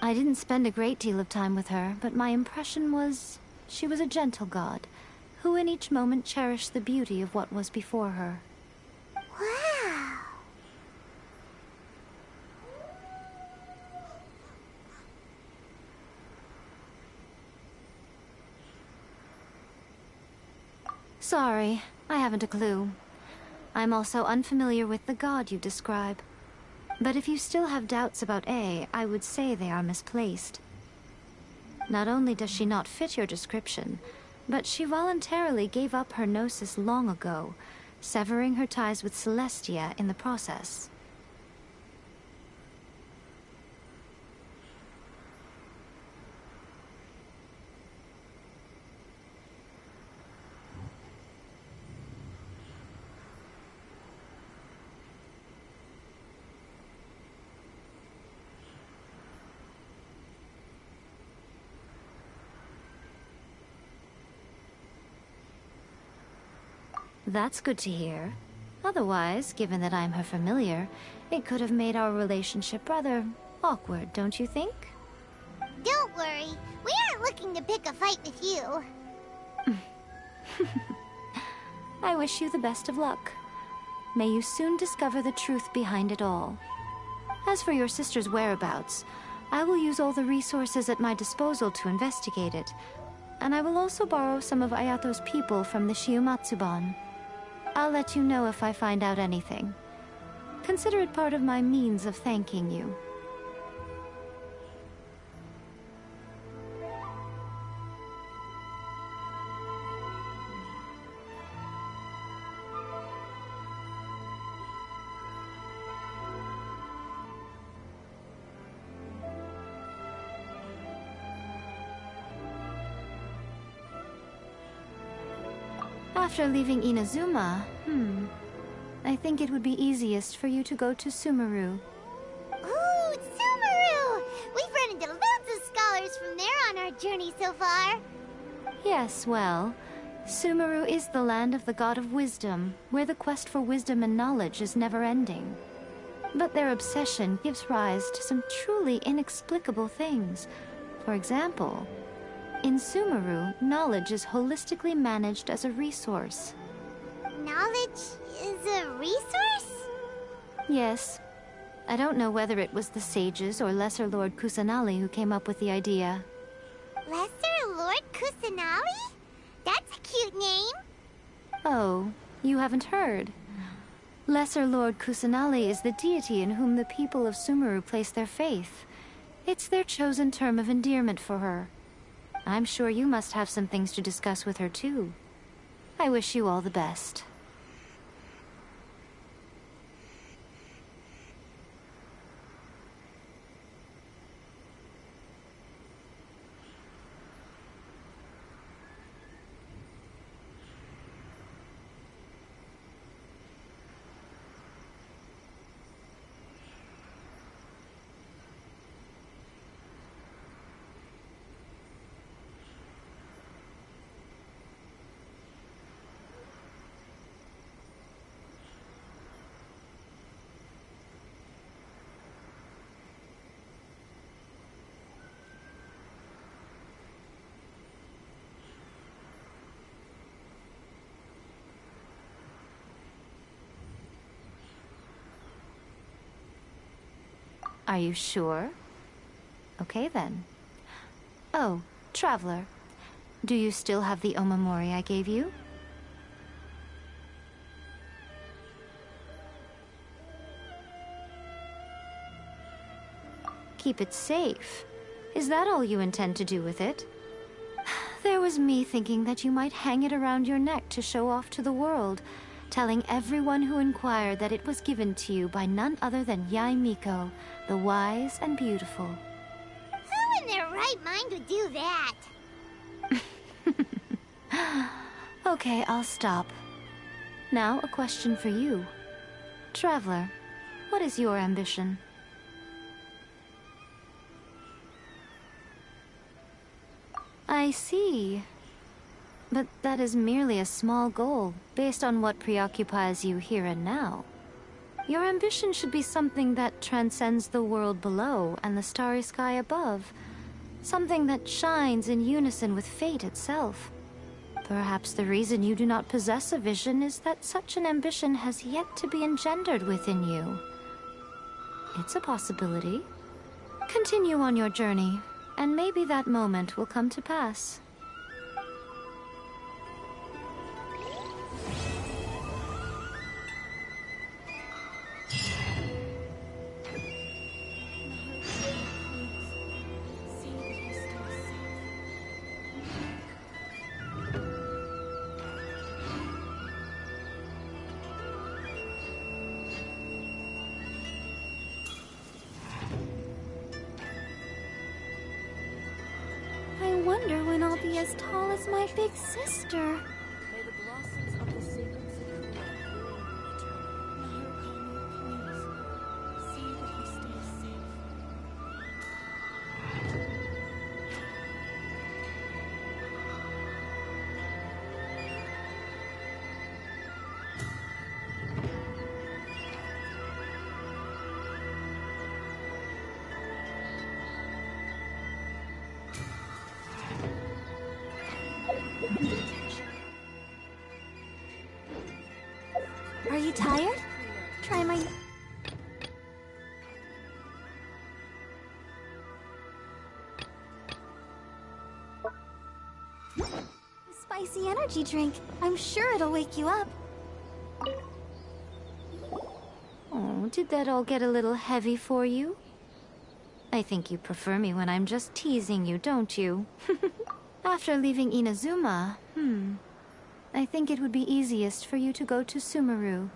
I didn't spend a great deal of time with her, but my impression was she was a gentle god, who in each moment cherished the beauty of what was before her. Wow. Sorry, I haven't a clue. I'm also unfamiliar with the god you describe. But if you still have doubts about A, I would say they are misplaced. Not only does she not fit your description, but she voluntarily gave up her gnosis long ago, severing her ties with Celestia in the process. That's good to hear. Otherwise, given that I'm her familiar, it could have made our relationship rather awkward, don't you think? Don't worry, we aren't looking to pick a fight with you. I wish you the best of luck. May you soon discover the truth behind it all. As for your sister's whereabouts, I will use all the resources at my disposal to investigate it, and I will also borrow some of Ayato's people from the Shiumatsuban. I'll let you know if I find out anything. Consider it part of my means of thanking you. After leaving Inazuma, I think it would be easiest for you to go to Sumeru. Ooh, Sumeru! We've run into lots of scholars from there on our journey so far. Yes, well, Sumeru is the land of the god of wisdom, where the quest for wisdom and knowledge is never-ending. But their obsession gives rise to some truly inexplicable things. For example, in Sumeru, knowledge is holistically managed as a resource. Knowledge is a resource? Yes. I don't know whether it was the sages or Lesser Lord Kusanali who came up with the idea. Lesser Lord Kusanali? That's a cute name. Oh, you haven't heard. Lesser Lord Kusanali is the deity in whom the people of Sumeru place their faith. It's their chosen term of endearment for her. I'm sure you must have some things to discuss with her, too. I wish you all the best. Are you sure? Okay then. Oh, Traveler. Do you still have the omamori I gave you? Keep it safe. Is that all you intend to do with it? There was me thinking that you might hang it around your neck to show off to the world, telling everyone who inquired that it was given to you by none other than Yae Miko, the wise and beautiful. Who in their right mind would do that? Okay, I'll stop. Now, a question for you. Traveler, what is your ambition? I see. But that is merely a small goal, based on what preoccupies you here and now. Your ambition should be something that transcends the world below and the starry sky above. Something that shines in unison with fate itself. Perhaps the reason you do not possess a vision is that such an ambition has yet to be engendered within you. It's a possibility. Continue on your journey, and maybe that moment will come to pass. I wonder when I'll be as tall as my big sister. May the blossoms of the sacred Sakura bloom eternally. Narukami, please. See that he stays safe. Are you tired? Try my... spicy energy drink. I'm sure it'll wake you up. Oh, did that all get a little heavy for you? I think you prefer me when I'm just teasing you, don't you? After leaving Inazuma, I think it would be easiest for you to go to Sumeru.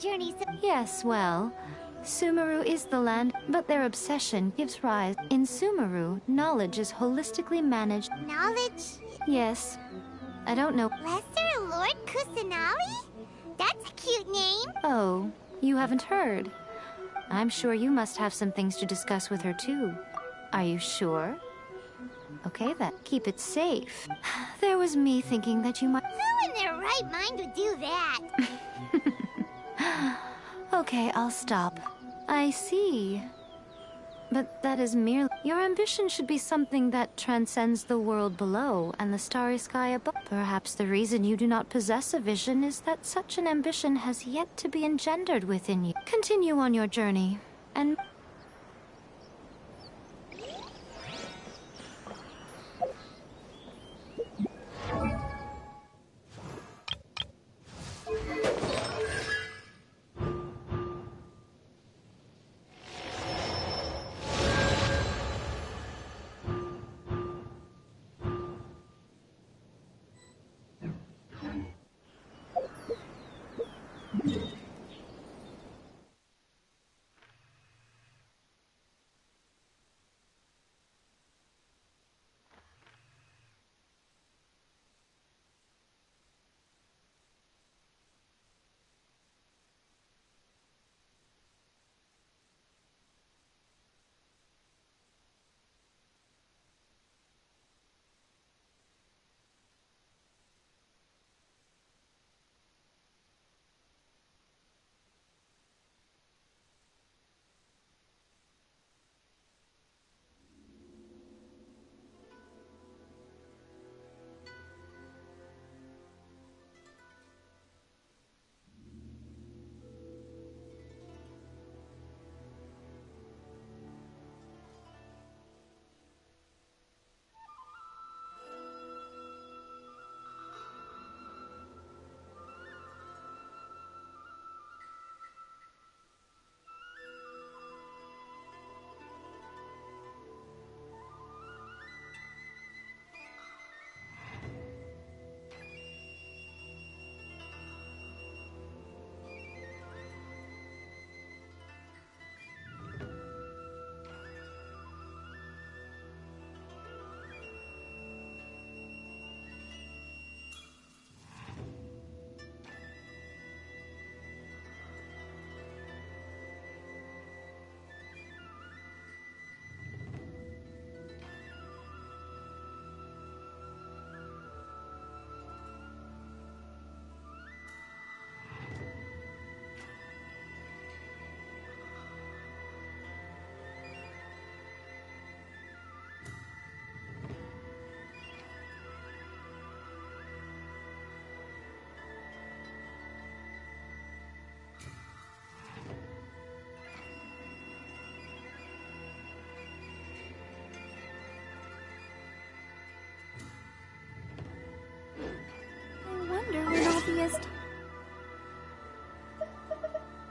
journey so... Yes, well, Sumeru is the land, but their obsession gives rise. In Sumeru, knowledge is holistically managed. Knowledge? Yes. I don't know. Lesser Lord Kusanali? That's a cute name. Oh, you haven't heard. I'm sure you must have some things to discuss with her too. Are you sure? Okay then, keep it safe. There was me thinking that you might... Who in their right mind would do that? Okay, I'll stop. I see. But that is merely... Your ambition should be something that transcends the world below and the starry sky above. Perhaps the reason you do not possess a vision is that such an ambition has yet to be engendered within you. Continue on your journey, and...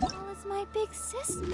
All is my big sister.